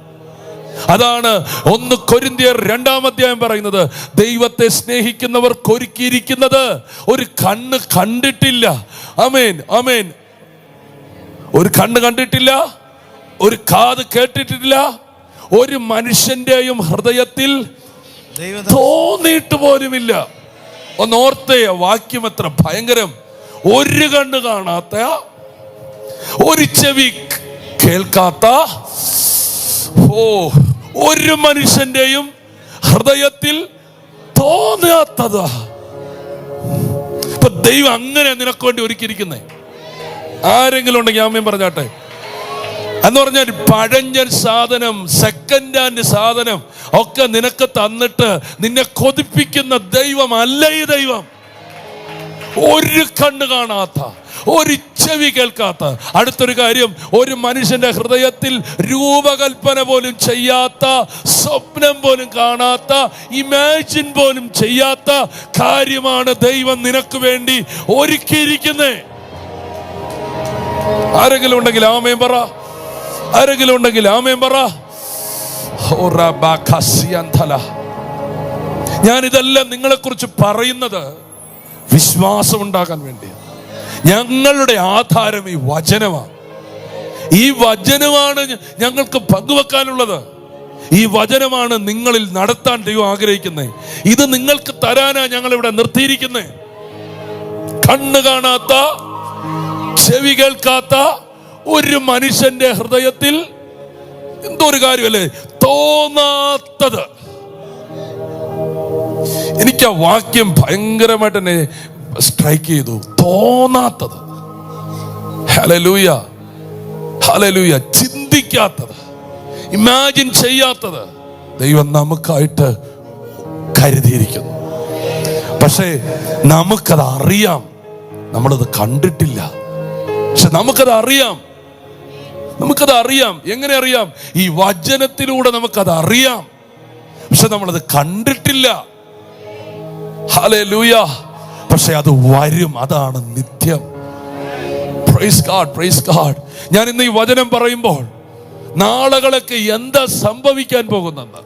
അതാണ് 1 കൊരിന്ത്യർ 2-ാം അധ്യായം പറയുന്നത്, ദൈവത്തെ സ്നേഹിക്കുന്നവർക്ക് ഒരുക്കിയിരിക്കുന്നത് ഒരു കണ്ണ് കണ്ടിട്ടില്ല. ആമേൻ, ആമേൻ. ഒരു കണ്ണ് കണ്ടിട്ടില്ല, ഒരു കാത് കേട്ടിട്ടില്ല, ഒരു മനുഷ്യന്റെയും ഹൃദയത്തിൽ തോന്നിയിട്ട് പോലുമില്ല. ഒന്നോർത്തേ, വാക്യം എത്ര ഭയങ്കരം. ഒരു കണ്ണ് കാണാത്ത, ഒരു ചെവി കേൾക്കാത്ത, ഒരു മനുഷ്യന്റെയും ഹൃദയത്തിൽ തോന്നാത്തതാ. ഇപ്പൊ ദൈവം അങ്ങനെ നിനക്ക് വേണ്ടി ഒരുക്കിയിരിക്കുന്നേ. ആരെങ്കിലും ഉണ്ടെങ്കിൽ ആമേൻ പറഞ്ഞാട്ടെ. എന്ന് പറഞ്ഞാൽ പഴഞ്ചൻ സാധനം, സെക്കൻഡ് ഹാൻഡ് സാധനം ഒക്കെ നിനക്ക് തന്നിട്ട് നിന്നെ കൊതിപ്പിക്കുന്ന ദൈവം അല്ല ഈ ദൈവം. ഒരു കണ്ണ് കാണാത്ത, ഒരു ചെവി കേൾക്കാത്ത, അടുത്തൊരു കാര്യം, ഒരു മനുഷ്യന്റെ ഹൃദയത്തിൽ രൂപകൽപ്പന പോലും ചെയ്യാത്ത, സ്വപ്നം പോലും കാണാത്ത, ഇമാജിൻ പോലും ചെയ്യാത്ത കാര്യമാണ് ദൈവം നിനക്ക് വേണ്ടി ഒരുക്കിയിരിക്കുന്നേ. ആരെങ്കിലും ഉണ്ടെങ്കിൽ ആമേൻ പറ. ആരെങ്കിലും ഉണ്ടെങ്കിൽ ആമേൻ പറ. ഞാൻ ഇതെല്ലാം നിങ്ങളെ കുറിച്ച് പറയുന്നത് വിശ്വാസം ഉണ്ടാകാൻ വേണ്ടിയാണ്. ഞങ്ങളുടെ ആധാരം ഈ വചനമാണ്. ഈ വചനമാണ് ഞങ്ങൾക്ക് പങ്കുവെക്കാനുള്ളത്. ഈ വചനമാണ് നിങ്ങളിൽ നടത്താൻ ദൈവം ആഗ്രഹിക്കുന്നത്. ഇത് നിങ്ങൾക്ക് തരാനാ ഞങ്ങൾ ഇവിടെ നിർത്തിയിരിക്കുന്നത്. കണ്ണ് കാണാത്ത, ചെവി കേൾക്കാത്ത ഒരു മനുഷ്യന്റെ ഹൃദയത്തിൽ എന്തോ ഒരു കാര്യമല്ലേ തോന്നാത്തത്. എനിക്ക് ആ വാക്യം ഭയങ്കരമായിട്ട് എന്നെ സ്ട്രൈക്ക് ചെയ്തു. തോന്നാത്തത്, ഹല്ലേലൂയ, ഹല്ലേലൂയ. ചിന്തിക്കാത്തത്, ഇമാജിൻ ചെയ്യാത്തത് ദൈവം നമുക്കായിട്ട് കരുതിയിരിക്കുന്നു. പക്ഷേ നമുക്കത് അറിയാം. നമ്മളത് കണ്ടിട്ടില്ല, പക്ഷെ നമുക്കത് അറിയാം. നമുക്കത് അറിയാം. എങ്ങനെ അറിയാം? ഈ വചനത്തിലൂടെ നമുക്കത് അറിയാം, പക്ഷെ നമ്മളത് കണ്ടിട്ടില്ല. ഹല്ലേലൂയ. പക്ഷെ അത് വരും. അതാണ് നിത്യം. Praise God, praise God. ഞാൻ ഇന്ന് ഈ വചനം പറയുമ്പോൾ നാളുകളൊക്കെ എന്താ സംഭവിക്കാൻ പോകുന്നെന്ന്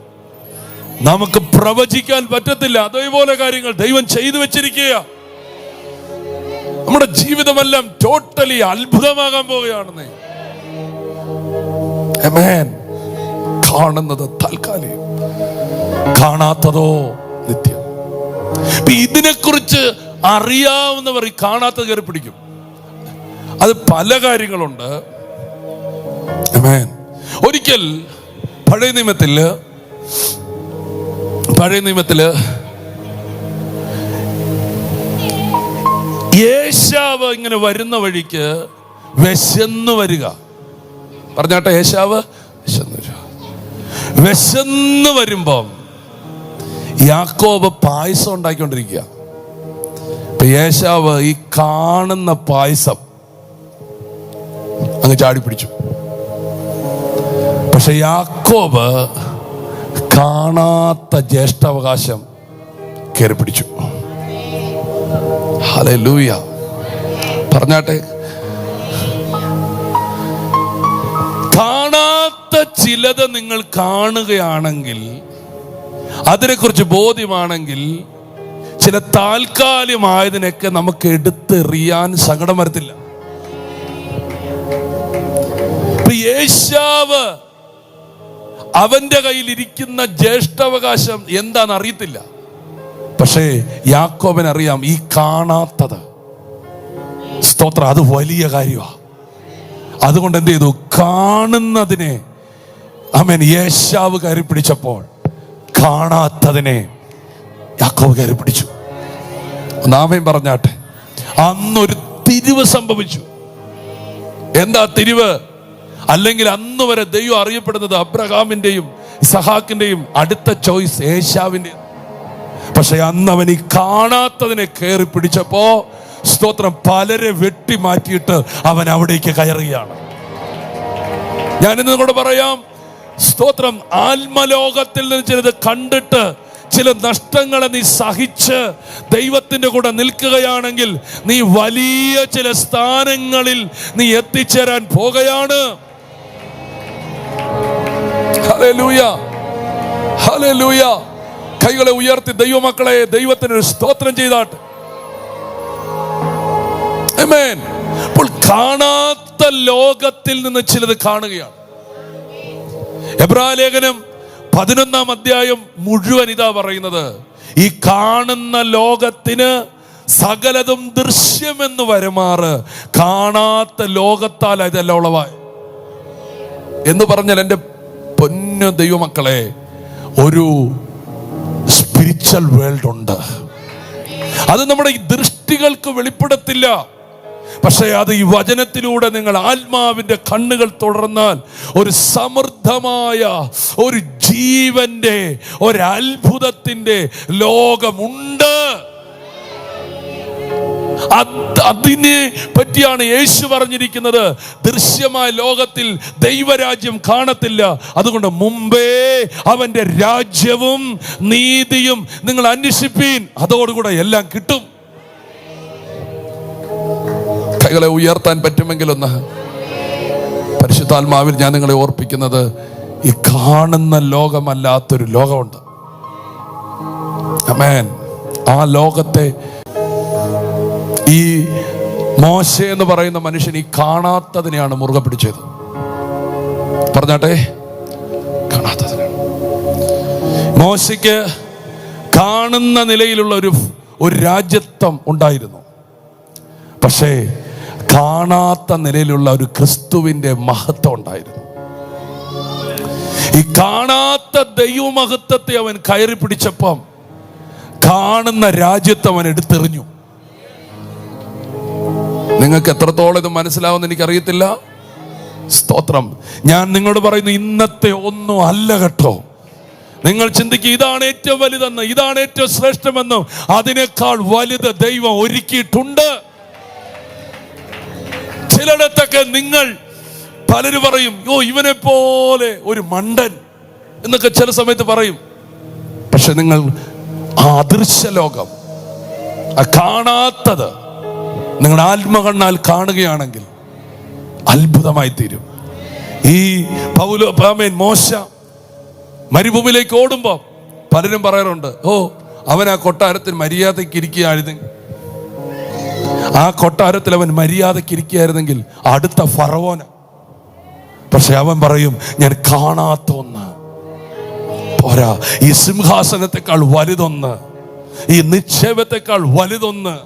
നമുക്ക് പ്രവചിക്കാൻ പറ്റത്തില്ല. അതേപോലെ കാര്യങ്ങൾ ദൈവം ചെയ്തു വെച്ചിരിക്കുക. നമ്മുടെ ജീവിതമെല്ലാം ടോട്ടലി അത്ഭുതമാകാൻ പോവുകയാണെന്നേ. ആമേൻ. കാണുന്നത് താൽക്കാലികം, കാണാത്തതോ നിത്യം. ഇതിനെക്കുറിച്ച് അറിയാവുന്നവർ ഈ കാണാത്തത് കയറി പിടിക്കും. അത് പല കാര്യങ്ങളുണ്ട്. ആമേൻ. ഒരിക്കൽ പഴയ നിയമത്തില് യേശാവ് ഇങ്ങനെ വരുന്ന വഴിക്ക് വിശന്ന് വരിക. പറഞ്ഞാട്ടെ, യേശാവ് വിശന്ന് വരുമ്പം യാക്കോബ് പായസം ഉണ്ടാക്കിക്കൊണ്ടിരിക്കുക. ഇപ്പൊ യേശാവ് ഈ കാണുന്ന പായസം അങ്ങ് ചാടിപ്പിടിച്ചു. പക്ഷെ യാക്കോബ് കാണാത്ത ജ്യേഷ്ഠാവകാശം കയറി പിടിച്ചു. ഹല്ലേലൂയ. പറഞ്ഞാട്ടെ, കാണാത്ത ചിലത് നിങ്ങൾ കാണുകയാണെങ്കിൽ, അതിനെക്കുറിച്ച് ബോധ്യമാണെങ്കിൽ, ചില താൽക്കാലികമായതിനൊക്കെ നമുക്ക് എടുത്തെറിയാൻ സങ്കടം വരത്തില്ല. യേശാവ് അവന്റെ കയ്യിൽ ഇരിക്കുന്ന ജ്യേഷ്ഠാവകാശം എന്താണെന്ന് അറിയത്തില്ല. പക്ഷേ യാക്കോബിന് അറിയാം ഈ കാണാത്തത്. സ്തോത്രം, അത് വലിയ കാര്യമാണ്. അതുകൊണ്ട് എന്ത് ചെയ്തു? കാണുന്നതിനെ ആമേൻ യേശാവ് കയറി പിടിച്ചപ്പോൾ കാണാത്തതിനെ യാക്കോബ് കയറി പിടിച്ചു. ആമേൻ പറഞ്ഞാട്ടെ. അന്നൊരു തിരിവ് സംഭവിച്ചു. എന്താ തിരിവ്? അല്ലെങ്കിൽ അന്ന് വരെ ദൈവം അറിയപ്പെടുന്നത് അബ്രഹാമിന്റെയും ഇസഹാക്കിന്റെയും അടുത്ത ചോയ്സ് ഏശാവിന്റെയും. പക്ഷെ അന്ന് അവൻ ഈ കാണാത്തതിനെ കയറി പിടിച്ചപ്പോ സ്തോത്രം പലരെ വെട്ടി മാറ്റിയിട്ട് അവൻ അവിടേക്ക് കയറുകയാണ്. ഞാനിന്ന് നിങ്ങളോട് പറയാം, സ്തോത്രം, ആത്മലോകത്തിൽ നിന്ന് ചിലത് കണ്ടിട്ട് ചില നഷ്ടങ്ങളെ നീ സഹിച്ച് ദൈവത്തിന്റെ കൂടെ നിൽക്കുകയാണെങ്കിൽ നീ വലിയ ചില സ്ഥാനങ്ങളിൽ നീ എത്തിച്ചേരാൻ പോകുകയാണ്. Hallelujah, hallelujah. കൈകളെ ഉയർത്തി ദൈവമക്കളെ ദൈവത്തിന് ഒരു സ്തോത്രം ചെയ്താട്ടെ. ആമേൻ. അപ്പോൾ കാണാത്ത ലോകത്തിൽ നിന്ന് ചിലത് കാണുകയാണ്. എബ്രായ ലേഖനം 11-ാം അധ്യായം മുഴുവൻ ഇതാ പറയുന്നത്, ഈ കാണുന്ന ലോകത്തിന് സകലതും ദൃശ്യമെന്ന് വരുമാറ് കാണാത്ത ലോകത്താൽ ഇതെല്ലാം ഉളവായ എന്ന് പറഞ്ഞാൽ, എൻ്റെ പൊന്നു ദൈവമക്കളെ, ഒരു സ്പിരിച്വൽ വേൾഡ് ഉണ്ട്. അത് നമ്മുടെ ഈ ദൃഷ്ടികൾക്ക് വെളിപ്പെടത്തില്ല. പക്ഷേ അത് ഈ വചനത്തിലൂടെ നിങ്ങൾ ആത്മാവിന്റെ കണ്ണുകൾ തുടർന്നാൽ ഒരു സമൃദ്ധമായ ഒരു ജീവന്റെ ഒരു അത്ഭുതത്തിന്റെ ലോകമുണ്ട്. അതിനെ പറ്റിയാണ് യേശു പറഞ്ഞിരിക്കുന്നത്, ദൃശ്യമായ ലോകത്തിൽ ദൈവരാജ്യം കാണത്തില്ല, അതുകൊണ്ട് മുമ്പേ അവന്റെ രാജ്യവും നീതിയും നിങ്ങൾ അന്വേഷിപ്പീൻ, അതോടുകൂടെ എല്ലാം കിട്ടും. കൈകളെ ഉയർത്താൻ പറ്റുമെങ്കിലൊന്ന് പരിശുദ്ധാത്മാവിൽ ഞാൻ നിങ്ങളെ ഓർപ്പിക്കുന്നത്, ഈ കാണുന്ന ലോകമല്ലാത്തൊരു ലോകമുണ്ട്. ആമേൻ. ആ ലോകത്തെ ഈ മോശെ എന്ന് പറയുന്ന മനുഷ്യൻ ഈ കാണാത്തതിനെയാണ് മുറുകെ പിടിച്ചത്. പറഞ്ഞാട്ടെ, കാണാത്തതിനാണ്. മോശയ്ക്ക് കാണുന്ന നിലയിലുള്ള ഒരു രാജ്യത്വം ഉണ്ടായിരുന്നു. പക്ഷേ കാണാത്ത നിലയിലുള്ള ഒരു ക്രിസ്തുവിന്റെ മഹത്വം ഉണ്ടായിരുന്നു. ഈ കാണാത്ത ദൈവമഹത്വത്തെ അവൻ കയറി പിടിച്ചപ്പം കാണുന്ന രാജ്യത്തെ അവൻ എടുത്തെറിഞ്ഞു. നിങ്ങൾക്ക് എത്രത്തോളം ഇത് മനസ്സിലാവുമെന്ന് എനിക്കറിയത്തില്ല. സ്തോത്രം. ഞാൻ നിങ്ങളോട് പറയുന്നു, ഇന്നത്തെ ഒന്നും അല്ല കേട്ടോ. നിങ്ങൾ ചിന്തിക്കുക, ഇതാണ് ഏറ്റവും വലുതെന്ന്, ഇതാണ് ഏറ്റവും ശ്രേഷ്ഠമെന്നും. അതിനേക്കാൾ വലുത് ദൈവം ഒരുക്കിയിട്ടുണ്ട്. ചിലയിടത്തൊക്കെ നിങ്ങൾ പലരും പറയും, ഓ ഇവനെ പോലെ ഒരു മണ്ടൻ എന്നൊക്കെ ചില സമയത്ത് പറയും. പക്ഷെ നിങ്ങൾ ആ അദൃശ്യ ലോകം, ആ കാണാത്തത് നിങ്ങളുടെ ആത്മകണ്ണാൽ കാണുകയാണെങ്കിൽ അത്ഭുതമായി തീരും. ഈ മോശ മരുഭൂമിയിലേക്ക് ഓടുമ്പോ പലരും പറയാറുണ്ട്, ഓ അവൻ ആ കൊട്ടാരത്തിൽ മര്യാദയ്ക്ക് ഇരിക്കുകയായിരുന്നെങ്കിൽ, ആ കൊട്ടാരത്തിൽ അവൻ മര്യാദയ്ക്ക് ഇരിക്കുകയായിരുന്നെങ്കിൽ അടുത്ത ഫറവോന. പക്ഷെ അവൻ പറയും, ഞാൻ കാണാത്ത ഒന്ന് പോരാ, ഈ സിംഹാസനത്തെക്കാൾ വലുതൊന്ന്, ഈ നിക്ഷേപത്തെക്കാൾ വലുതൊന്ന്.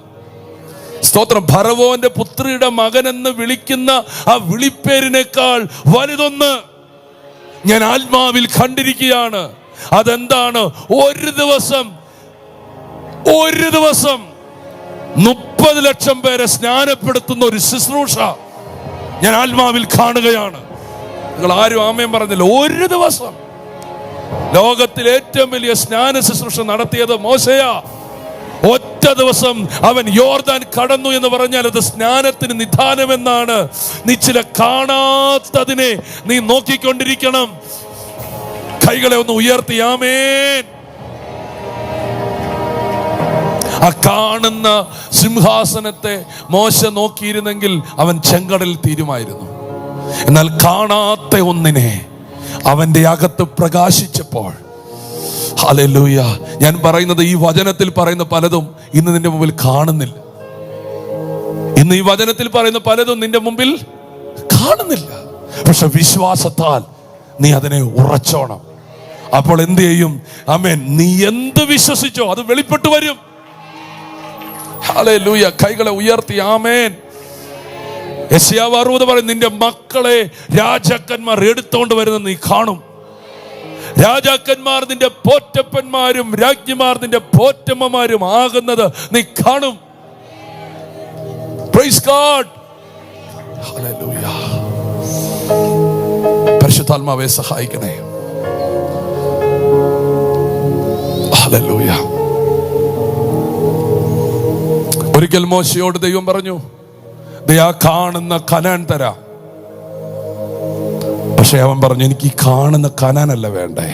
സ്തോത്രം. ഫറവോന്റെ പുത്രിയുടെ മകൻ എന്ന് വിളിക്കുന്ന ആ വിളിപ്പേരിനേക്കാൾ വലുതൊന്ന് ഞാൻ ആത്മാവിൽ കണ്ടിരിക്കുകയാണ്. അതെന്താണ്? ഒരു ദിവസം 30 ലക്ഷം പേരെ സ്നാനപ്പെടുത്തുന്ന ഒരു ശുശ്രൂഷ ഞാൻ ആത്മാവിൽ കാണുകയാണ്. നിങ്ങൾ ആരും ആമേൻ പറഞ്ഞില്ല. ഒരു ദിവസം ലോകത്തിൽ ഏറ്റവും വലിയ സ്നാന ശുശ്രൂഷ നടത്തിയത് മോശയാ. ഒറ്റ ദിവസം അവൻ യോർദാൻ കടന്നു എന്ന് പറഞ്ഞാൽ അത് സ്നാനത്തിന് നിദാനമെന്നാണ്. നീ ചില കാണാത്തതിനെ നീ നോക്കിക്കൊണ്ടിരിക്കണം. കൈകളെ ഒന്ന് ഉയർത്തി ആമേൻ. ആ കാണുന്ന സിംഹാസനത്തെ മോശ നോക്കിയിരുന്നെങ്കിൽ അവൻ ചെങ്കടലിൽ തീരുമായിരുന്നു. എന്നാൽ കാണാത്ത ഒന്നിനെ അവന്റെ അകത്ത് പ്രകാശിച്ചപ്പോൾ, ഹല്ലേലൂയ, ഞാൻ പറയുന്നത് ഈ വചനത്തിൽ പറയുന്ന പലതും ഇന്ന് നിന്റെ മുമ്പിൽ കാണുന്നില്ല. ഇന്ന് ഈ വചനത്തിൽ പറയുന്ന പലതും നിന്റെ മുമ്പിൽ കാണുന്നില്ല. പക്ഷെ വിശ്വാസത്താൽ നീ അതിനെ ഉറച്ചോണം. അപ്പോൾ എന്ത് ചെയ്യും? ആമേൻ. നീ എന്ത് വിശ്വസിച്ചോ അത് വെളിപ്പെട്ടു വരും. ഹല്ലേലൂയ. കൈകളെ ഉയർത്തി ആമേൻ. യെശയ്യാവ് 60 പറയും, നിന്റെ മക്കളെ രാജാക്കന്മാർ എടുത്തോണ്ട് വരുന്നത് നീ കാണും. രാജാക്കന്മാർ നിന്റെ പോറ്റപ്പന്മാരും രാജ്ഞിമാർ നിന്റെ പോറ്റമ്മമാരും ആകുന്നത് നീ കാണും. Praise God. ഹല്ലേലൂയ. പരിശുദ്ധാത്മാവേ സഹായിക്കണേ. ഹല്ലേലൂയ. ഒരിക്കൽ മോശയോട് ദൈവം പറഞ്ഞു, ദയാ കാണുന്ന കനാൻ തരാം. പക്ഷെ അവൻ പറഞ്ഞു, എനിക്ക് ഈ കാണുന്ന കനാനല്ല വേണ്ടേ,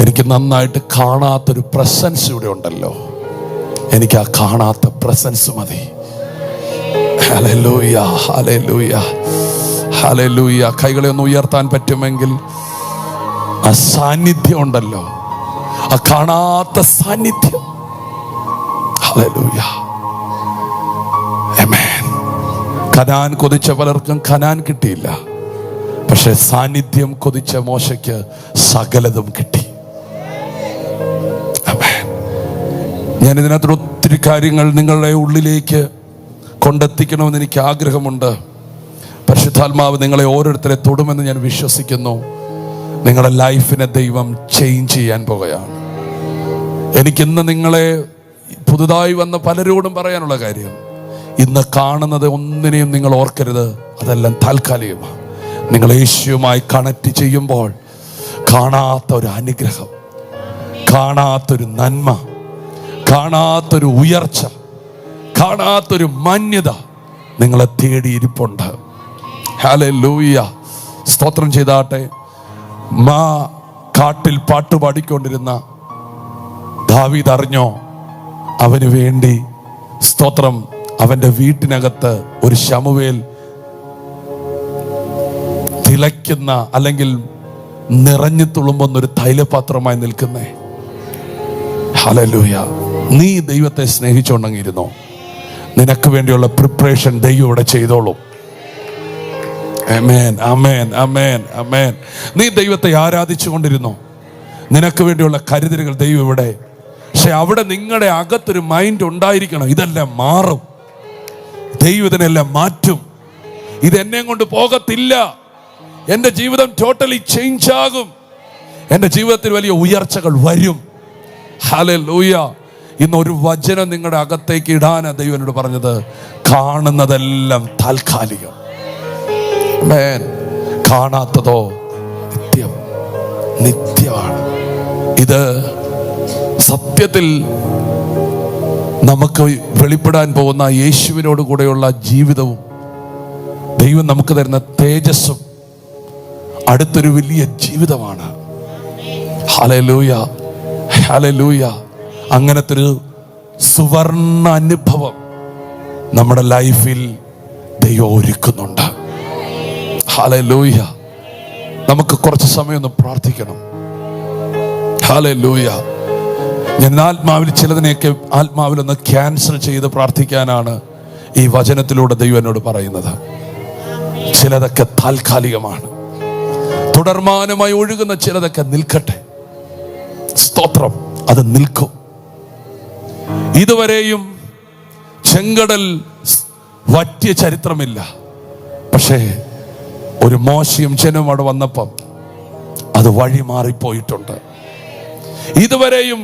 എനിക്ക് നന്നായിട്ട് കാണാത്തൊരു പ്രസൻസ് ഇവിടെ ഉണ്ടല്ലോ. എനിക്ക് ആ കാണാത്ത പ്രസൻസ് മതി. Hallelujah, hallelujah, hallelujah. കൈകളെ ഒന്ന് ഉയർത്താൻ പറ്റുമെങ്കിൽ ആ സാന്നിധ്യം ഉണ്ടല്ലോ, ആ കാണാത്ത സാന്നിധ്യം. ഹല്ലേലൂയ, ആമേൻ. കനാൻ കൊതിച്ച പലർക്കും കനാൻ കിട്ടിയില്ല, പക്ഷെ സാന്നിധ്യം കൊതിച്ച മോശയ്ക്ക് സകലതും കിട്ടി. ആമേൻ. ഞാൻ ഇതിനകത്ത് ഒത്തിരി കാര്യങ്ങൾ നിങ്ങളുടെ ഉള്ളിലേക്ക് കൊണ്ടെത്തിക്കണമെന്ന് എനിക്ക് ആഗ്രഹമുണ്ട്. പരിശുദ്ധാത്മാവ് നിങ്ങളെ ഓരോരുത്തരെ തൊടുമെന്ന് ഞാൻ വിശ്വസിക്കുന്നു. നിങ്ങളുടെ ലൈഫിനെ ദൈവം ചേഞ്ച് ചെയ്യാൻ പോകുകയാണ്. എനിക്കിന്ന് നിങ്ങളെ പുതുതായി വന്ന പലരോടും പറയാനുള്ള കാര്യം, ഇന്ന് കാണുന്നത് ഒന്നിനെയും നിങ്ങൾ ഓർക്കരുത്, അതെല്ലാം താൽക്കാലികമാണ്. നിങ്ങൾ യേശുവുമായി കണക്ട് ചെയ്യുമ്പോൾ കാണാത്ത ഒരു അനുഗ്രഹം, കാണാത്തൊരു നന്മ, കാണാത്തൊരു ഉയർച്ച, കാണാത്തൊരു മാന്യത നിങ്ങളെ തേടിയിരിപ്പുണ്ട്. ഹല്ലേലൂയ, സ്തോത്രം ചെയ്താട്ടെ. കാട്ടിൽ പാട്ടുപാടിക്കൊണ്ടിരുന്ന ദാവീദ് അറിഞ്ഞോ, അവന് വേണ്ടി സ്തോത്രം അവന്റെ വീട്ടിനകത്ത് ഒരു ശമൂവേൽ തിളയ്ക്കുന്ന അല്ലെങ്കിൽ നിറഞ്ഞു തുളുമ്പുന്നൊരു തൈലപാത്രമായി നിൽക്കുന്നേ. ഹല്ലേലൂയ. നീ ദൈവത്തെ സ്നേഹിച്ചുകൊണ്ടെങ്കിരുന്നോ, നിനക്ക് വേണ്ടിയുള്ള പ്രിപ്പറേഷൻ ദൈവം ഇവിടെ ചെയ്തോളും. ആമേൻ, ആമേൻ, ആമേൻ, ആമേൻ. നീ ദൈവത്തെ ആരാധിച്ചു കൊണ്ടിരുന്നോ, നിനക്ക് വേണ്ടിയുള്ള കരുതലുകൾ ദൈവം ഇവിടെ. പക്ഷെ അവിടെ നിങ്ങളുടെ അകത്തൊരു മൈൻഡ് ഉണ്ടായിരിക്കണം, ഇതെല്ലാം മാറും, ദൈവം ഇതിനെല്ലാം മാറ്റും, ഇതെന്നെ കൊണ്ട് പോകത്തില്ല, എൻ്റെ ജീവിതം ടോട്ടലി ചേഞ്ച് ആകും, എൻ്റെ ജീവിതത്തിൽ വലിയ ഉയർച്ചകൾ വരും. ഹല്ലേലൂയ. ഇന്നൊരു വചനം നിങ്ങളുടെ അകത്തേക്ക് ഇടാനാ ദൈവം എന്നോട് പറഞ്ഞത്. കാണുന്നതെല്ലാം താൽക്കാലികം, കാണാത്തതോ നിത്യം, നിത്യമാണ്. ഇത് സത്യത്തിൽ നമുക്ക് വെളിപ്പെടാൻ പോകുന്ന യേശുവിനോട് കൂടെയുള്ള ജീവിതവും ദൈവം നമുക്ക് തരുന്ന തേജസ്സും അടുത്തൊരു വലിയ ജീവിതമാണ്. Hallelujah, hallelujah. അങ്ങനത്തെ ഒരു സുവർണ അനുഭവം നമ്മുടെ ലൈഫിൽ ദൈവം ഒരുക്കുന്നുണ്ട്. ഹല്ലേലൂയ. നമുക്ക് കുറച്ച് സമയം ഒന്ന് പ്രാർത്ഥിക്കണം. ഹല്ലേലൂയ. ഞാൻ ആത്മാവിൽ ചിലതിനെയൊക്കെ ആത്മാവിലൊന്ന് ക്യാൻസൽ ചെയ്ത് പ്രാർത്ഥിക്കാനാണ് ഈ വചനത്തിലൂടെ ദൈവം എന്നോട് പറയുന്നത്. ചിലതൊക്കെ താൽക്കാലികമാണ്, തുടർമാനമായി ഒഴുകുന്ന ചിലതൊക്കെ നിൽക്കട്ടെ. സ്തോത്രം, അത് നിൽക്കും. ഇതുവരെയും ചെങ്കടൽ വറ്റിയ ചരിത്രമില്ല, പക്ഷേ ഒരു മോശയും ജനവും അവിടെ വന്നപ്പം അത് വഴി മാറിപ്പോയിട്ടുണ്ട്. ഇതുവരെയും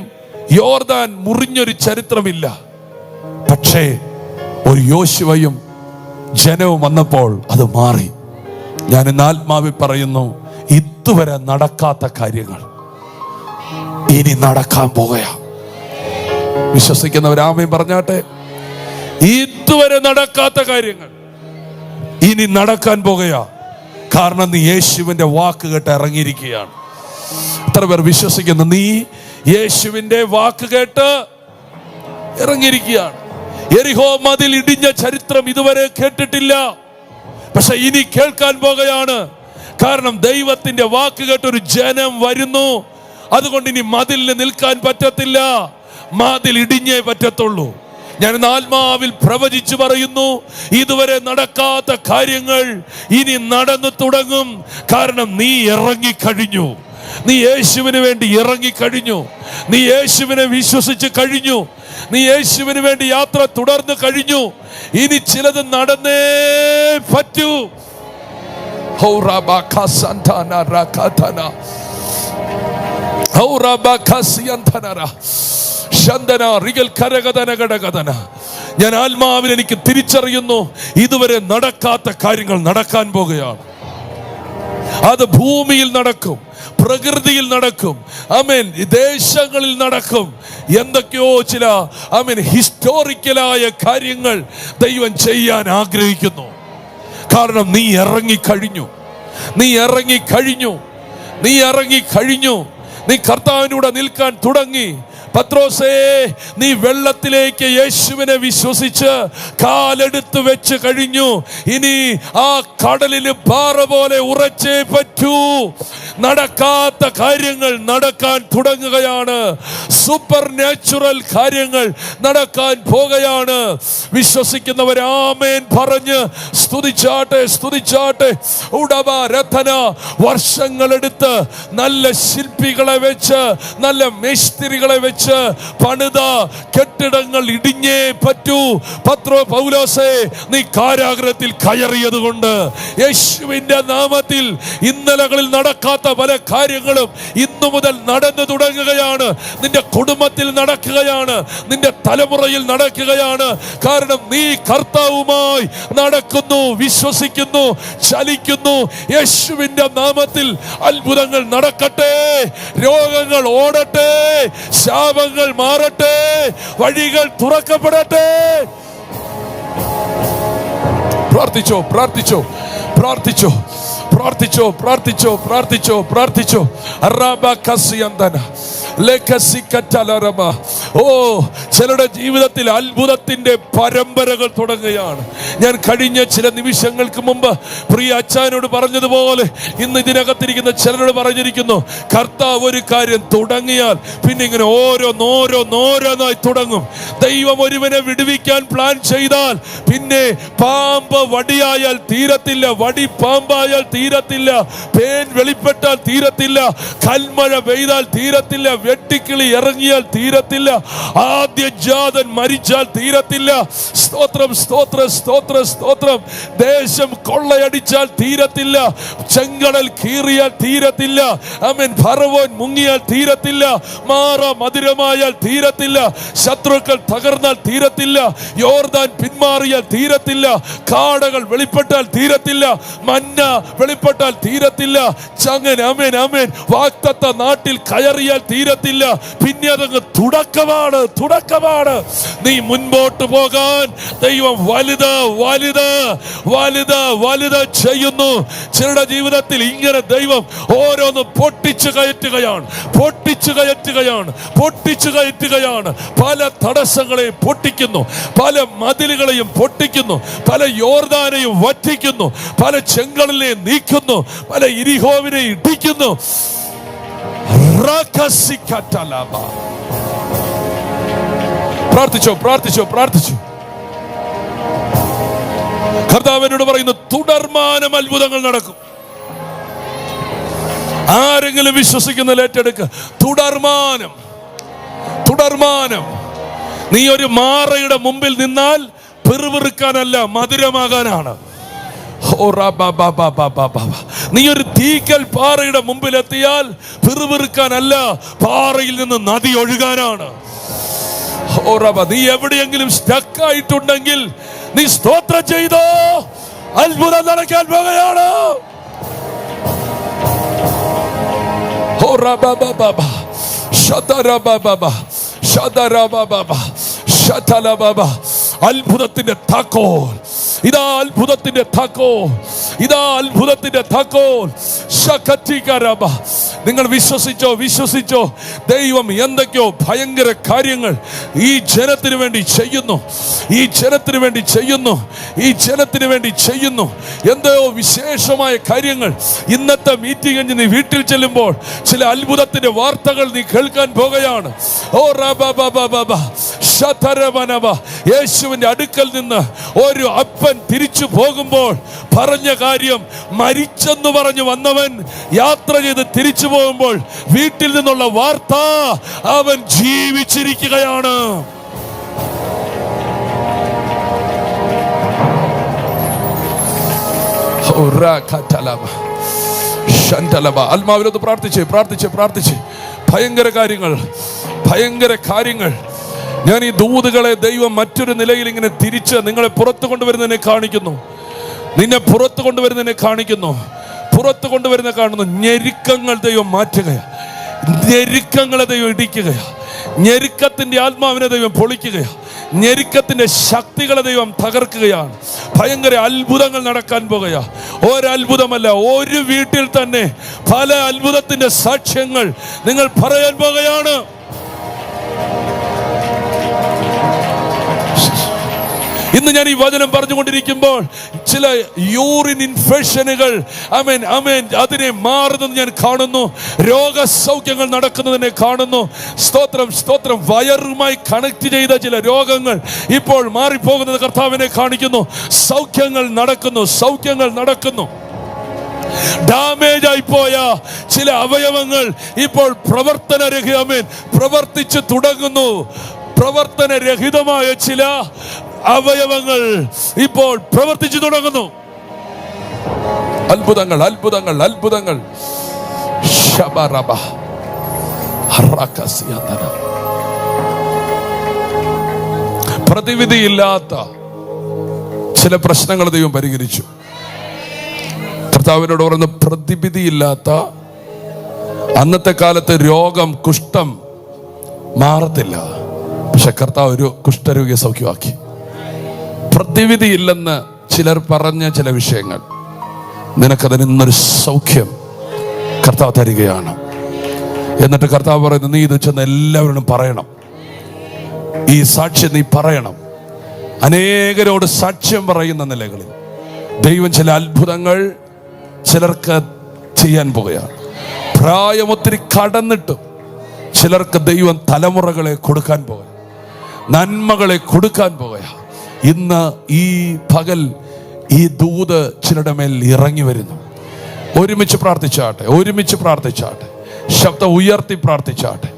യോർദാൻ മുറിഞ്ഞൊരു ചരിത്രമില്ല, പക്ഷേ ഒരു യോശുവയും ജനവും വന്നപ്പോൾ അത് മാറി. ഞാൻ ഇന്ന് ആത്മാവിൽ പറയുന്നു, ഇതുവരെ നടക്കാത്ത കാര്യങ്ങൾ ഇനി നടക്കാൻ പോകുക. വിശ്വസിക്കുന്നവർ ആമേൻ പറഞ്ഞാട്ടെ. ഇതുവരെ നടക്കാത്ത കാര്യങ്ങൾ ഇനി നടക്കാൻ പോകുക. കാരണം നീ യേശുവിന്റെ വാക്ക് കേട്ട് ഇറങ്ങിയിരിക്കുകയാണ്. എത്ര പേർ വിശ്വസിക്കുന്നു? നീ യേശുവിന്റെ വാക്ക് കേട്ട് ഇറങ്ങിയിരിക്കുകയാണ്. യെരിഹോ മതിൽ ഇടിഞ്ഞ ചരിത്രം ഇതുവരെ കേട്ടിട്ടില്ല, പക്ഷെ ഇനി കേൾക്കാൻ പോകുകയാണ്. കാരണം ദൈവത്തിന്റെ വാക്ക് കേട്ടൊരു ജനം വരുന്നു. അതുകൊണ്ട് ഇനി മതിലിന് നിൽക്കാൻ പറ്റത്തില്ല, മതിൽ ഇടിഞ്ഞേ പറ്റത്തുള്ളൂ. ഞാൻ ആത്മാവിൽ പ്രവചിച്ചു പറയുന്നു, ഇതുവരെ നടക്കാത്ത കാര്യങ്ങൾ ഇനി നടന്നു തുടങ്ങും. കാരണം നീ ഇറങ്ങിക്കഴിഞ്ഞു, നീ യേശുവിന് വേണ്ടി ഇറങ്ങിക്കഴിഞ്ഞു, നീ യേശുവിനെ വിശ്വസിച്ച് കഴിഞ്ഞു, നീ യേശുവിന് വേണ്ടി യാത്ര തുടർന്ന് കഴിഞ്ഞു. ഇനി ചിലത് നടന്നേ പറ്റൂ. ഞാൻ ആത്മാവിൽ എനിക്ക് തിരിച്ചറിയുന്നു, ഇതുവരെ നടക്കാത്ത കാര്യങ്ങൾ നടക്കാൻ പോകുകയാണ്. അത് ഭൂമിയിൽ നടക്കും, പ്രകൃതിയിൽ നടക്കും, ആമേൻ, ദേശങ്ങളിൽ നടക്കും. എന്തൊക്കെയോ ചില ആമേൻ ഹിസ്റ്റോറിക്കലായ കാര്യങ്ങൾ ദൈവം ചെയ്യാൻ ആഗ്രഹിക്കുന്നു. കാരണം നീ ഇറങ്ങിക്കഴിഞ്ഞു, നീ ഇറങ്ങിക്കഴിഞ്ഞു, നീ ഇറങ്ങിക്കഴിഞ്ഞു. നീ കർത്താവിനൂടെ നിൽക്കാൻ തുടങ്ങി. പത്രോസേ, നീ വെള്ളത്തിലേക്ക് യേശുവിനെ വിശ്വസിച്ച് കാലെടുത്ത് വെച്ച് കഴിഞ്ഞു. ഇനി ആ കടലിൽ പാറ പോലെ ഉറച്ചേ പറ്റൂ. നടക്കാത്ത കാര്യങ്ങൾ നടക്കാൻ തുടങ്ങുകയാണ്. സൂപ്പർ നാച്ചുറൽ കാര്യങ്ങൾ നടക്കാൻ പോകുകയാണ്. വിശ്വസിക്കുന്നവർ ആമേൻ പറഞ്ഞ് സ്തുതിച്ചാട്ടെ, സ്തുതിച്ചാട്ടെ. ഉടവരഥന വർഷങ്ങളെടുത്ത് നല്ല ശില്പികളെ വെച്ച്, നല്ല മേസ്തിരികളെ വെച്ച് പണിത കെട്ടിടങ്ങൾ ഇടിഞ്ഞേ പറ്റൂ. പൗലോസേ, നീ കാരാഗ്രഹത്തിൽ കയറിയത് കൊണ്ട് യേശുവിന്റെ നാമത്തിൽ ഇന്നലകളിൽ നടക്കാത്ത പല കാര്യങ്ങളും ഇന്നു മുതൽ നടന്നു തുടങ്ങുകയാണ്. നിന്റെ കുടുംബത്തിൽ നടക്കുകയാണ്, നിന്റെ തലമുറയിൽ നടക്കുകയാണ്. കാരണം നീ കർത്താവുമായി നടക്കുന്നു, വിശ്വസിക്കുന്നു, ചലിക്കുന്നു. യേശുവിന്റെ നാമത്തിൽ അത്ഭുതങ്ങൾ നടക്കട്ടെ, രോഗങ്ങൾ ഓടട്ടെ, ശാപങ്ങൾ മാറട്ടെ, വഴികൾ തുറക്കപ്പെടട്ടെ. പ്രാർത്ഥിച്ചോ, പ്രാർത്ഥിച്ചോ, പ്രാർത്ഥിച്ചോ, പ്രാർത്ഥിച്ചോ, പ്രാർത്ഥിച്ചോ, പ്രാർത്ഥിച്ചോ, പ്രാർത്ഥിച്ചോ. ഓ, ചിലരുടെ ജീവിതത്തിൽ അത്ഭുതത്തിന്റെ പരമ്പരകൾ തുടങ്ങുകയാണ്. ഞാൻ കഴിഞ്ഞ ചില നിമിഷങ്ങൾക്ക് മുമ്പ് പ്രിയ അച്ചാനോട് പറഞ്ഞതുപോലെ ഇന്ന് ഇതിനകത്തിരിക്കുന്ന ചിലരോട് പറഞ്ഞിരിക്കുന്നു, കർത്താവ് ഒരു കാര്യം തുടങ്ങിയാൽ പിന്നെ ഇങ്ങനെ ഓരോന്നോരോന്നോരോന്നായി തുടങ്ങും. ദൈവം ഒരുവനെ വിടുവിക്കാൻ പ്ലാൻ ചെയ്താൽ പിന്നെ പാമ്പ് വടിയായാൽ തീരത്തില്ല, വടി പാമ്പായാൽ തീരത്തില്ല, പേൻ വെളിപ്പെട്ടാൽ തീരത്തില്ല, കൽമഴ പെയ്താൽ തീരത്തില്ല, വെട്ടിക്കിളി ഇറങ്ങിയാൽ തീരത്തില്ല, ആദ്യ ജാതൻ മരിച്ചാൽ തീരത്തില്ല. സ്തോത്രം, സ്തോത്രം, സ്തോത്രം, സ്തോത്രം. ദേശം കൊള്ളയടിച്ചാൽ തീരത്തില്ല, ചെങ്കടൽ കീറിയാൽ തീരത്തില്ല, ആമേൻ, ഫറവോൻ മുങ്ങിയാൽ തീരത്തില്ല, മാറ മധുരമായാൽ തീരത്തില്ല, ശത്രുക്കൾ തകർന്നാൽ തീരത്തില്ല, യോർദാൻ പിന്മാറിയാൽ തീരത്തില്ല, കാടകൾ വെളിപ്പെട്ടാൽ തീരത്തില്ല, മന്ന വെളിപ്പെട്ടാൽ തീരത്തില്ല, ചങ്ങൻ ആമേൻ ആമേൻ വാഗ്ദത്ത നാട്ടിൽ കയറിയാൽ തീരത്തില്ല. പിന്നെ അതങ്ങ് തുടക്കമാണ്, തുടക്കമാണ്. നീ മുൻപോട്ട് പോകാൻ ദൈവം വലുത് വലുത് വലുത് വലുത് ചെയ്യുന്നു. ചിലരുടെ ജീവിതത്തിൽ ഇങ്ങനെ ദൈവം ഓരോന്ന് പൊട്ടിച്ചു കയറ്റുകയാണ്, പൊട്ടിച്ചു കയറ്റുകയാണ്, പൊട്ടിച്ചു കയറ്റുകയാണ്. പല തടസ്സങ്ങളെയും പൊട്ടിക്കുന്നു, പല മതിലുകളെയും പൊട്ടിക്കുന്നു, പല യോർദാനെയും വറ്റിക്കുന്നു, പല ചെങ്കടലിനെയും നീക്കുന്നു, പല ഇരിഹോവിനെയും ഇടിക്കുന്നു. പ്രാർത്ഥിച്ചോ, പ്രാർത്ഥിച്ചോ, പ്രാർത്ഥിച്ചു. കർത്താവിനോട് പറയുന്നു, തുടർമാനം അത്ഭുതങ്ങൾ നടക്കും. ആരെങ്കിലും വിശ്വസിക്കുന്ന ഏറ്റെടുക്കുക. തുടർമാനം, തുടർമാനം. നീ ഒരു മാറയുടെ മുമ്പിൽ നിന്നാൽ പിറുപിറുക്കാനല്ല, മധുരമാകാനാണ്. നീ ഒരു തീക്കൽ പാറയുടെ മുമ്പിൽ എത്തിയാൽ പിറുപിറുക്കാനല്ല, പാറയിൽ നിന്ന് നദി ഒഴുകാനാണ്. നീ എവിടെയെങ്കിലും സ്റ്റക്ക് ആയിട്ടുണ്ടെങ്കിൽ നീ സ്തോത്രം ചെയ്തോ, അത്ഭുതം നടക്കാൻ പോകുകയാണ്. അത്ഭുതത്തിന്റെ താക്കോൽ ഇതാ, അത്ഭുതത്തിന്റെ താക്കോൽ ഇതാ, അത്ഭുതത്തിന്റെ താക്കോൽ. നിങ്ങൾ വിശ്വസിച്ചോ, വിശ്വസിച്ചോ. ദൈവം എന്തൊക്കെയോ ഭയങ്കര കാര്യങ്ങൾ ഈ ജനത്തിന് വേണ്ടി ചെയ്യുന്നു, ഈ ജനത്തിന് വേണ്ടി ചെയ്യുന്നു, ഈ ജനത്തിന് വേണ്ടി ചെയ്യുന്നു. എന്തോ വിശേഷമായ കാര്യങ്ങൾ. ഇന്നത്തെ മീറ്റിംഗ് കഴിഞ്ഞ് നീ വീട്ടിൽ ചെല്ലുമ്പോൾ ചില അത്ഭുതത്തിന്റെ വാർത്തകൾ നീ കേൾക്കാൻ പോകുകയാണ്. യേശുവിന്റെ അടുക്കൽ നിന്ന് ഒരു അപ്പൻ തിരിച്ചു പോകുമ്പോൾ പറഞ്ഞ കാര്യം, മരിച്ചെന്ന് പറഞ്ഞു വന്നവൻ യാത്ര ചെയ്ത് തിരിച്ചു പോകുമ്പോൾ വീട്ടിൽ നിന്നുള്ള വാർത്ത, അവൻ ജീവിച്ചിരിക്കുകയാണ്. ആത്മാവിലൊന്ന് പ്രാർത്ഥിച്ച് പ്രാർത്ഥിച്ച് പ്രാർത്ഥിച്ച്. ഭയങ്കര കാര്യങ്ങൾ, ഭയങ്കര കാര്യങ്ങൾ. ഞാൻ ഈ ദൂതുകളെ ദൈവം മറ്റൊരു നിലയിൽ ഇങ്ങനെ തിരിച്ച് നിങ്ങളെ പുറത്തു കൊണ്ടുവരുന്നതിനെ കാണിക്കുന്നു, നിന്നെ പുറത്തു കൊണ്ടുവരുന്നതിനെ കാണിക്കുന്നു, പുറത്തു കൊണ്ടുവരുന്ന കാണുന്നു. ഞെരുക്കങ്ങൾ ദൈവം മാറ്റുകയാണ്, ഞെരുക്കങ്ങളെ ദൈവം ഇടിക്കുകയാണ്, ഞെരുക്കത്തിന്റെ ആത്മാവിനെ ദൈവം പൊളിക്കുകയാണ്, ഞെരുക്കത്തിന്റെ ശക്തികളെ ദൈവം തകർക്കുകയാണ്. ഭയങ്കര അത്ഭുതങ്ങൾ നടക്കാൻ പോകുകയാണ്. ഒരത്ഭുതമല്ല, ഒരു വീട്ടിൽ തന്നെ പല അത്ഭുതത്തിന്റെ സാക്ഷ്യങ്ങൾ നിങ്ങൾ പറയാൻ പോകുകയാണ്. ഇന്ന് ഞാൻ ഈ വചനം പറഞ്ഞുകൊണ്ടിരിക്കുമ്പോൾ ചില യൂറിൻ ഇൻഫെക്ഷനുകൾ അതിനെ മാറുന്നത് ഞാൻ കാണുന്നു. രോഗസൗഖ്യങ്ങൾ നടക്കുന്നതിനെ കാണുന്നു. സ്തോത്രം, സ്തോത്രം. വയറുമായി കണക്ട് ചെയ്ത ചില രോഗങ്ങൾ ഇപ്പോൾ മാറിപ്പോകുന്നത് കർത്താവിനെ കാണിക്കുന്നു. സൗഖ്യങ്ങൾ നടക്കുന്നു, സൗഖ്യങ്ങൾ നടക്കുന്നു. ഡാമേജ് ആയി പോയ ചില അവയവങ്ങൾ ഇപ്പോൾ പ്രവർത്തിച്ചു തുടങ്ങുന്നു. പ്രവർത്തനരഹിതമായ ചില അവയവങ്ങൾ ഇപ്പോൾ പ്രവർത്തിച്ചു തുടങ്ങുന്നു. അത്ഭുതങ്ങൾ, അത്ഭുതങ്ങൾ, അത്ഭുതങ്ങൾ. പ്രതിവിധിയില്ലാത്ത ചില പ്രശ്നങ്ങൾ ദൈവം പരിഹരിച്ചു. കർത്താവിനോട് പറയുന്ന പ്രതിവിധിയില്ലാത്ത, അന്നത്തെ കാലത്ത് രോഗം, കുഷ്ഠം മാറത്തില്ല, പക്ഷെ കർത്താവ് ഒരു കുഷ്ഠരോഗിയെ സൗഖ്യമാക്കി. പ്രതിവിധിയില്ലെന്ന് ചിലർ പറഞ്ഞ ചില വിഷയങ്ങൾ, നിനക്കതിൽ നിന്നൊരു സൗഖ്യം കർത്താവ് തരികയാണ്. എന്നിട്ട് കർത്താവ് പറയുന്നു, നീ ഇത് ചെന്ന് എല്ലാവരോടും പറയണം. ഈ സാക്ഷ്യം നീ പറയണം. അനേകരോട് സാക്ഷ്യം പറയുന്ന നിലകളിൽ ദൈവം ചില അത്ഭുതങ്ങൾ ചിലർക്ക് ചെയ്യാൻ പോകുകയാണ്. പ്രായം ഒത്തിരി കടന്നിട്ടും ചിലർക്ക് ദൈവം തലമുറകളെ കൊടുക്കാൻ പോകുക, നന്മകളെ കൊടുക്കാൻ പോകുക. ഇന്ന് ഈ പകൽ ഈ ദൂത് ചിലരുടെ മേൽ ഇറങ്ങി വരുന്നു. ഒരുമിച്ച് പ്രാർത്ഥിച്ചാട്ടെ, ഒരുമിച്ച് പ്രാർത്ഥിച്ചാട്ടെ, ശബ്ദം ഉയർത്തി പ്രാർത്ഥിച്ചാട്ടെ,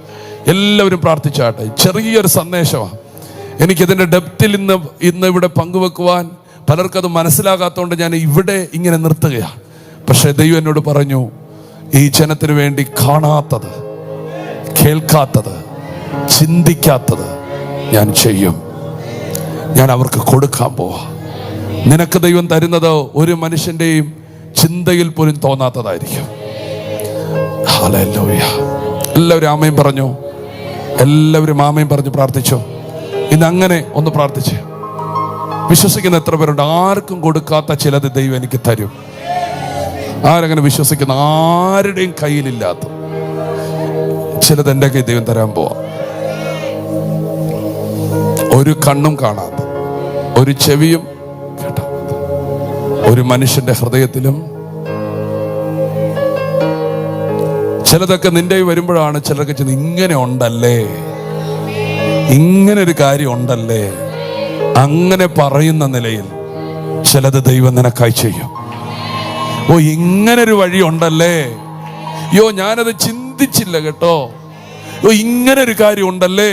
എല്ലാവരും പ്രാർത്ഥിച്ചാട്ടെ. ചെറിയൊരു സന്ദേശമാണ്. എനിക്കിതിൻ്റെ ഡെപ്തിൽ ഇന്ന് ഇവിടെ പങ്കുവെക്കുവാൻ പലർക്കത് മനസ്സിലാകാത്തതുകൊണ്ട് ഞാൻ ഇവിടെ ഇങ്ങനെ നിർത്തുകയാണ്. പക്ഷേ ദൈവം എന്നോട് പറഞ്ഞു, ഈ ജനത്തിന് വേണ്ടി കാണാത്തത്, കേൾക്കാത്തത്, ചിന്തിക്കാത്തത് ഞാൻ ചെയ്യും. ഞാൻ അവർക്ക് കൊടുക്കാൻ പോവാ. നിനക്ക് ദൈവം തരുന്നത് ഒരു മനുഷ്യന്റെയും ചിന്തയിൽ പോലും തോന്നാത്തതായിരിക്കും. ഹല്ലേലൂയ. എല്ലാവരും ആമേൻ പറഞ്ഞു. എല്ലാവരും ആമേൻ പറഞ്ഞു പ്രാർത്ഥിച്ചോ. ഇന്ന് അങ്ങനെ ഒന്ന് പ്രാർത്ഥിച്ച് വിശ്വസിക്കുന്ന എത്ര പേരുണ്ട്? ആർക്കും കൊടുക്കാത്ത ചിലത് ദൈവം എനിക്ക് തരും. ആരങ്ങനെ വിശ്വസിക്കുന്ന? ആരുടെയും കയ്യിലില്ലാത്ത ചിലത് എൻ്റെ കയ്യിൽ ദൈവം തരാൻ പോവാ. ഒരു കണ്ണും കാണാത്ത, ഒരു ചെവിയും കേട്ടാത്ത, ഒരു മനുഷ്യന്റെ ഹൃദയത്തിലും ചിലതൊക്കെ നിന്റെ വരുമ്പോഴാണ് ചിലർക്ക് ചെന്ന് ഇങ്ങനെ ഉണ്ടല്ലേ, ഇങ്ങനെ ഒരു കാര്യം ഉണ്ടല്ലേ, അങ്ങനെ പറയുന്ന നിലയിൽ ചിലത് ദൈവം നിനക്കായി ചെയ്യും. ഓ, ഇങ്ങനൊരു വഴി ഉണ്ടല്ലേ, യോ ഞാനത് ചിന്തിച്ചില്ല കേട്ടോ, യോ ഇങ്ങനൊരു കാര്യം ഉണ്ടല്ലേ,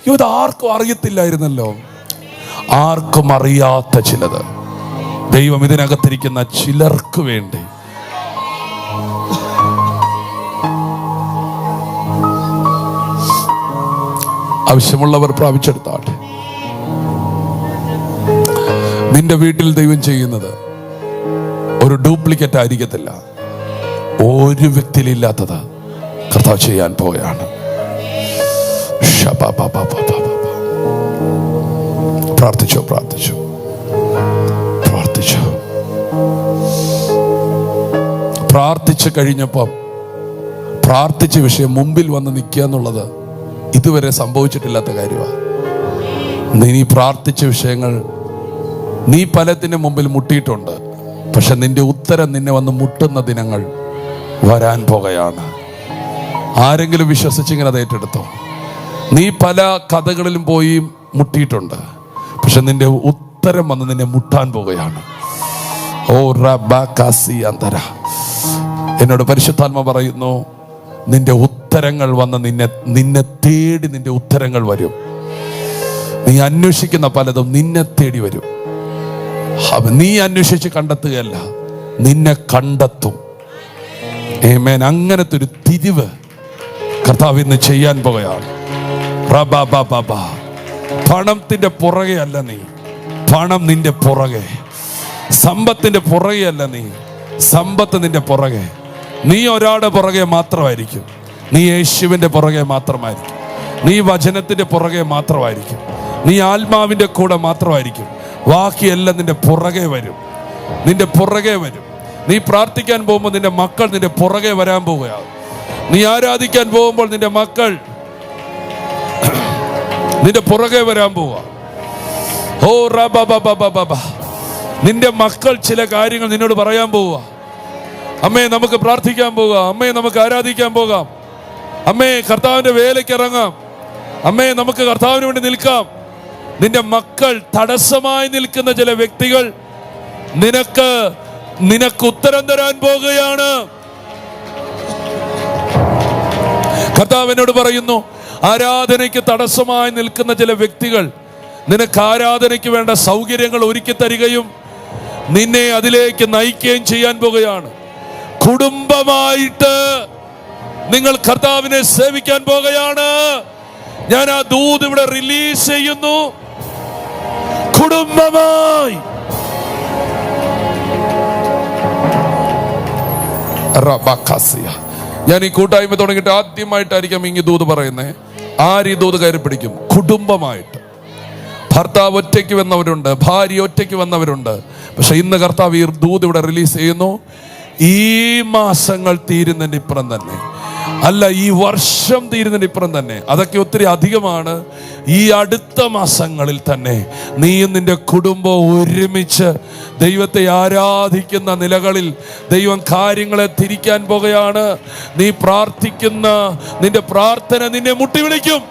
യോ ഇത് ആർക്കും അറിയത്തില്ലായിരുന്നല്ലോ. ആർക്കും അറിയാത്ത ചിലത് ദൈവം ഇതിനകത്തിരിക്കുന്ന ചിലർക്ക് വേണ്ടി ആവശ്യമുള്ളവർ പ്രാപിച്ചെടുത്താട്ടെ. നിന്റെ വീട്ടിൽ ദൈവം ചെയ്യുന്നത് ഒരു ഡ്യൂപ്ലിക്കേറ്റ് ആയിരിക്കത്തില്ല. ഒരു വ്യക്തിയിലില്ലാത്തത് കർത്താവ് ചെയ്യാൻ പോവുകയാണ്. പ്രാർത്ഥിച്ചോ, പ്രാർത്ഥിച്ചോ, പ്രാർത്ഥിച്ചോ. പ്രാർത്ഥിച്ചു കഴിഞ്ഞപ്പം പ്രാർത്ഥിച്ച വിഷയം മുമ്പിൽ വന്ന് നിൽക്കുക എന്നുള്ളത് ഇതുവരെ സംഭവിച്ചിട്ടില്ലാത്ത കാര്യമാണ്. നീ പ്രാർത്ഥിച്ച വിഷയങ്ങൾ നീ പലതിന് മുമ്പിൽ മുട്ടിയിട്ടുണ്ട്, പക്ഷെ നിന്റെ ഉത്തരം നിന്നെ വന്ന് മുട്ടുന്ന ദിനങ്ങൾ വരാൻ പോകുകയാണ്. ആരെങ്കിലും വിശ്വസിച്ചിങ്ങനെ അത് ഏറ്റെടുത്തോ? നീ പല കഥകളിലും പോയി മുട്ടിയിട്ടുണ്ട്, പക്ഷെ നിന്റെ ഉത്തരം വന്ന് നിന്നെ മുട്ടാൻ പോകുകയാണ്. ഓ റബ്ബാകാസി അന്തര, എന്നോട് പരിശുദ്ധാത്മ പറയുന്നു, നിന്റെ ഉത്തരങ്ങൾ വന്ന് നിന്നെ തേടി നിന്റെ ഉത്തരങ്ങൾ വരും. നീ അന്വേഷിക്കുന്ന പലതും നിന്നെ തേടി വരും. നീ അന്വേഷിച്ച് കണ്ടെത്തുകയല്ല, നിന്നെ കണ്ടെത്തും. ആമേൻ. അങ്ങനത്തെ ഒരു തിരിവ് കർത്താവ് ഇന്ന് ചെയ്യാൻ പോകുകയാണ്. പണത്തിന്റെ പുറകെ അല്ല നീ, പണം നിന്റെ പുറകെ. സമ്പത്തിന്റെ പുറകെ അല്ല നീ, സമ്പത്ത് നിന്റെ പുറകെ. നീ ഒരാളുടെ പുറകെ മാത്രമായിരിക്കും. നീ യേശുവിന്റെ പുറകെ മാത്രമായിരിക്കും. നീ വചനത്തിന്റെ പുറകെ മാത്രമായിരിക്കും. നീ ആത്മാവിന്റെ കൂടെ മാത്രമായിരിക്കും. ബാക്കിയെല്ലാം നിന്റെ പുറകെ വരും, നിന്റെ പുറകെ വരും. നീ പ്രാർത്ഥിക്കാൻ പോകുമ്പോൾ നിന്റെ മക്കൾ നിന്റെ പുറകെ വരാൻ പോവുകയാണ്. നീ ആരാധിക്കാൻ പോകുമ്പോൾ നിന്റെ മക്കൾ നിന്റെ പുറകെ വരാൻ പോവുക. ഓ റബബബബബബ, നിന്റെ മക്കൾ ചില കാര്യങ്ങൾ നിന്നോട് പറയാൻ പോവുക. അമ്മേ നമുക്ക് പ്രാർത്ഥിക്കാൻ പോകാം, അമ്മേ നമുക്ക് ആരാധിക്കാൻ പോകാം, അമ്മേ കർത്താവിന്റെ വേലയ്ക്ക് ഇറങ്ങാം, അമ്മേ നമുക്ക് കർത്താവിന് വേണ്ടി നിൽക്കാം. നിന്റെ മക്കൾ തടസ്സമായി നിൽക്കുന്ന ചില വ്യക്തികൾ നിനക്ക് ഉത്തരം തരാൻ പോകുകയാണ്. കർത്താവ് എന്നോട് പറയുന്നു, ആരാധനയ്ക്ക് തടസ്സമായി നിൽക്കുന്ന ചില വ്യക്തികൾ നിനക്ക് ആരാധനയ്ക്ക് വേണ്ട സൗകര്യങ്ങൾ ഒരുക്കി തരികയും നിന്നെ അതിലേക്ക് നയിക്കുകയും ചെയ്യാൻ പോകുകയാണ്. കുടുംബമായിട്ട് നിങ്ങൾ കർത്താവിനെ സേവിക്കാൻ പോകുകയാണ്. ഞാൻ ആ ദൂത് ഇവിടെ റിലീസ് ചെയ്യുന്നു. കുടുംബമായി ഞാൻ ഈ കൂട്ടായ്മ തുടങ്ങിയിട്ട് ആദ്യമായിട്ടായിരിക്കും ഈ ദൂത് പറയുന്നത്. ആര് ഈ ദൂത് കയറി പിടിക്കും? കുടുംബമായിട്ട്. ഭർത്താവ് ഒറ്റയ്ക്ക് വന്നവരുണ്ട്, ഭാര്യ ഒറ്റയ്ക്ക് വന്നവരുണ്ട്. പക്ഷെ ഇന്ന് കർത്താവ് ഈ ദൂത് ഇവിടെ റിലീസ് ചെയ്യുന്നു. ഈ മാസങ്ങൾ തീരുന്നതിന് ഇപ്പുറം തന്നെ, അല്ല ഈ വർഷം തീരുന്നതിന് ഇപ്പുറം തന്നെ, അതൊക്കെ ഒത്തിരി അധികമാണ്. ഈ അടുത്ത മാസങ്ങളിൽ തന്നെ നീയും നിന്റെ കുടുംബം ഒരുമിച്ച് ദൈവത്തെ ആരാധിക്കുന്ന നിലകളിൽ ദൈവം കാര്യങ്ങളെ തിരിക്കാൻ പോകുകയാണ്. നീ പ്രാർത്ഥിക്കുന്ന നിന്റെ പ്രാർത്ഥന നിന്നെ മുട്ടി വിളിക്കും.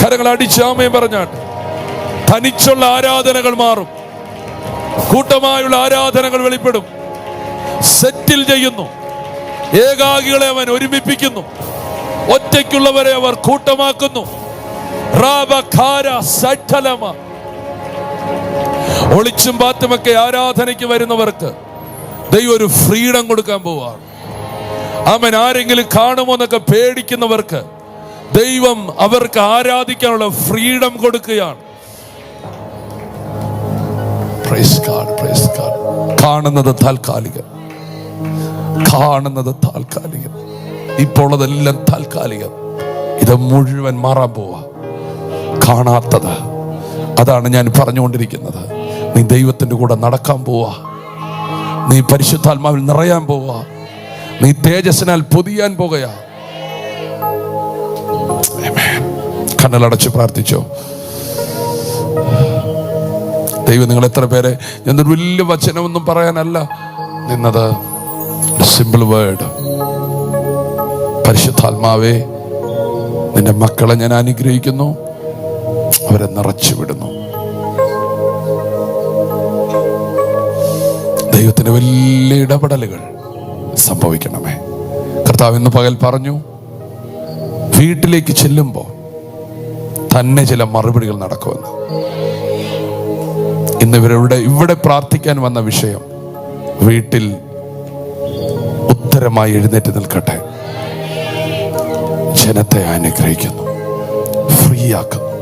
കരങ്ങൾ അടിച്ചാമയും പറഞ്ഞാട്ട് തനിച്ചുള്ള ആരാധനകൾ മാറും, കൂട്ടമായുള്ള ആരാധനകൾ വെളിപ്പെടും. സെറ്റിൽ ചെയ്യുന്നു, ഏകാകികളെ അവൻ ഒരുമിപ്പിക്കുന്നു, ഒറ്റയ്ക്കുള്ളവരെ അവർ കൂട്ടമാക്കുന്നു. ഒളിച്ചും പാത്തുമൊക്കെ ആരാധനയ്ക്ക് വരുന്നവർക്ക് ദൈവം ഒരു ഫ്രീഡം കൊടുക്കാൻ പോവാണ്. അവൻ ആരെങ്കിലും കാണുമോ എന്നൊക്കെ പേടിക്കുന്നവർക്ക് ദൈവം അവർക്ക് ആരാധിക്കാനുള്ള ഫ്രീഡം കൊടുക്കുകയാണ്. കാണുന്നത് താൽക്കാലികം, കാണുന്നത് താൽക്കാലികം, ഇപ്പോൾ അതെല്ലാം താൽക്കാലികം. ഇത് മുഴുവൻ മാറാൻ പോവാ. കാണാത്തത്, അതാണ് ഞാൻ പറഞ്ഞുകൊണ്ടിരിക്കുന്നത്. നീ ദൈവത്തിന്റെ കൂടെ നടക്കാൻ പോവാ, നീ പരിശുദ്ധാത്മാവിൽ നിറയാൻ പോവാ, നീ തേജസ്സിനാൽ പൊതിയാൻ പോകുകയാ. കണ്ണലടച്ച് പ്രാർത്ഥിച്ചോ. ദൈവം നിങ്ങൾ എത്ര പേരെ, ഞാനൊരു വലിയ വചനമൊന്നും പറയാനല്ല നിന്നത്, സിമ്പിൾ വേർഡ്. പരിശുദ്ധാത്മാവേ, നിന്റെ മക്കളെ ഞാൻ അനുഗ്രഹിക്കുന്നു, അവരെ നിറച്ചു വിടുന്നു. ദൈവത്തിന്റെ വലിയ ഇടപെടലുകൾ സംഭവിക്കണമേ. കർത്താവ് ഇന്ന് പകൽ പറഞ്ഞു, വീട്ടിലേക്ക് ചെല്ലുമ്പോൾ തന്നെ ചില മറുപടികൾ നടക്കുമെന്ന്. ഇന്ന് ഇവിടെ പ്രാർത്ഥിക്കാൻ വന്ന വിഷയം വീട്ടിൽ ഉത്തരമായി എഴുന്നേറ്റ് നിൽക്കട്ടെ. ജനത്തെ അനുഗ്രഹിക്കുന്നു, ഫ്രീ ആക്കുന്നു,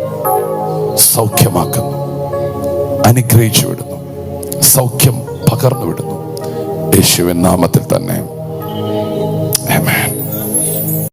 സൗഖ്യമാക്കുന്നു, അനുഗ്രഹിച്ചു വിടുന്നു, സൗഖ്യം പകർന്നു വിടുന്നു. യേശുവിൻ നാമത്തിൽ തന്നെ.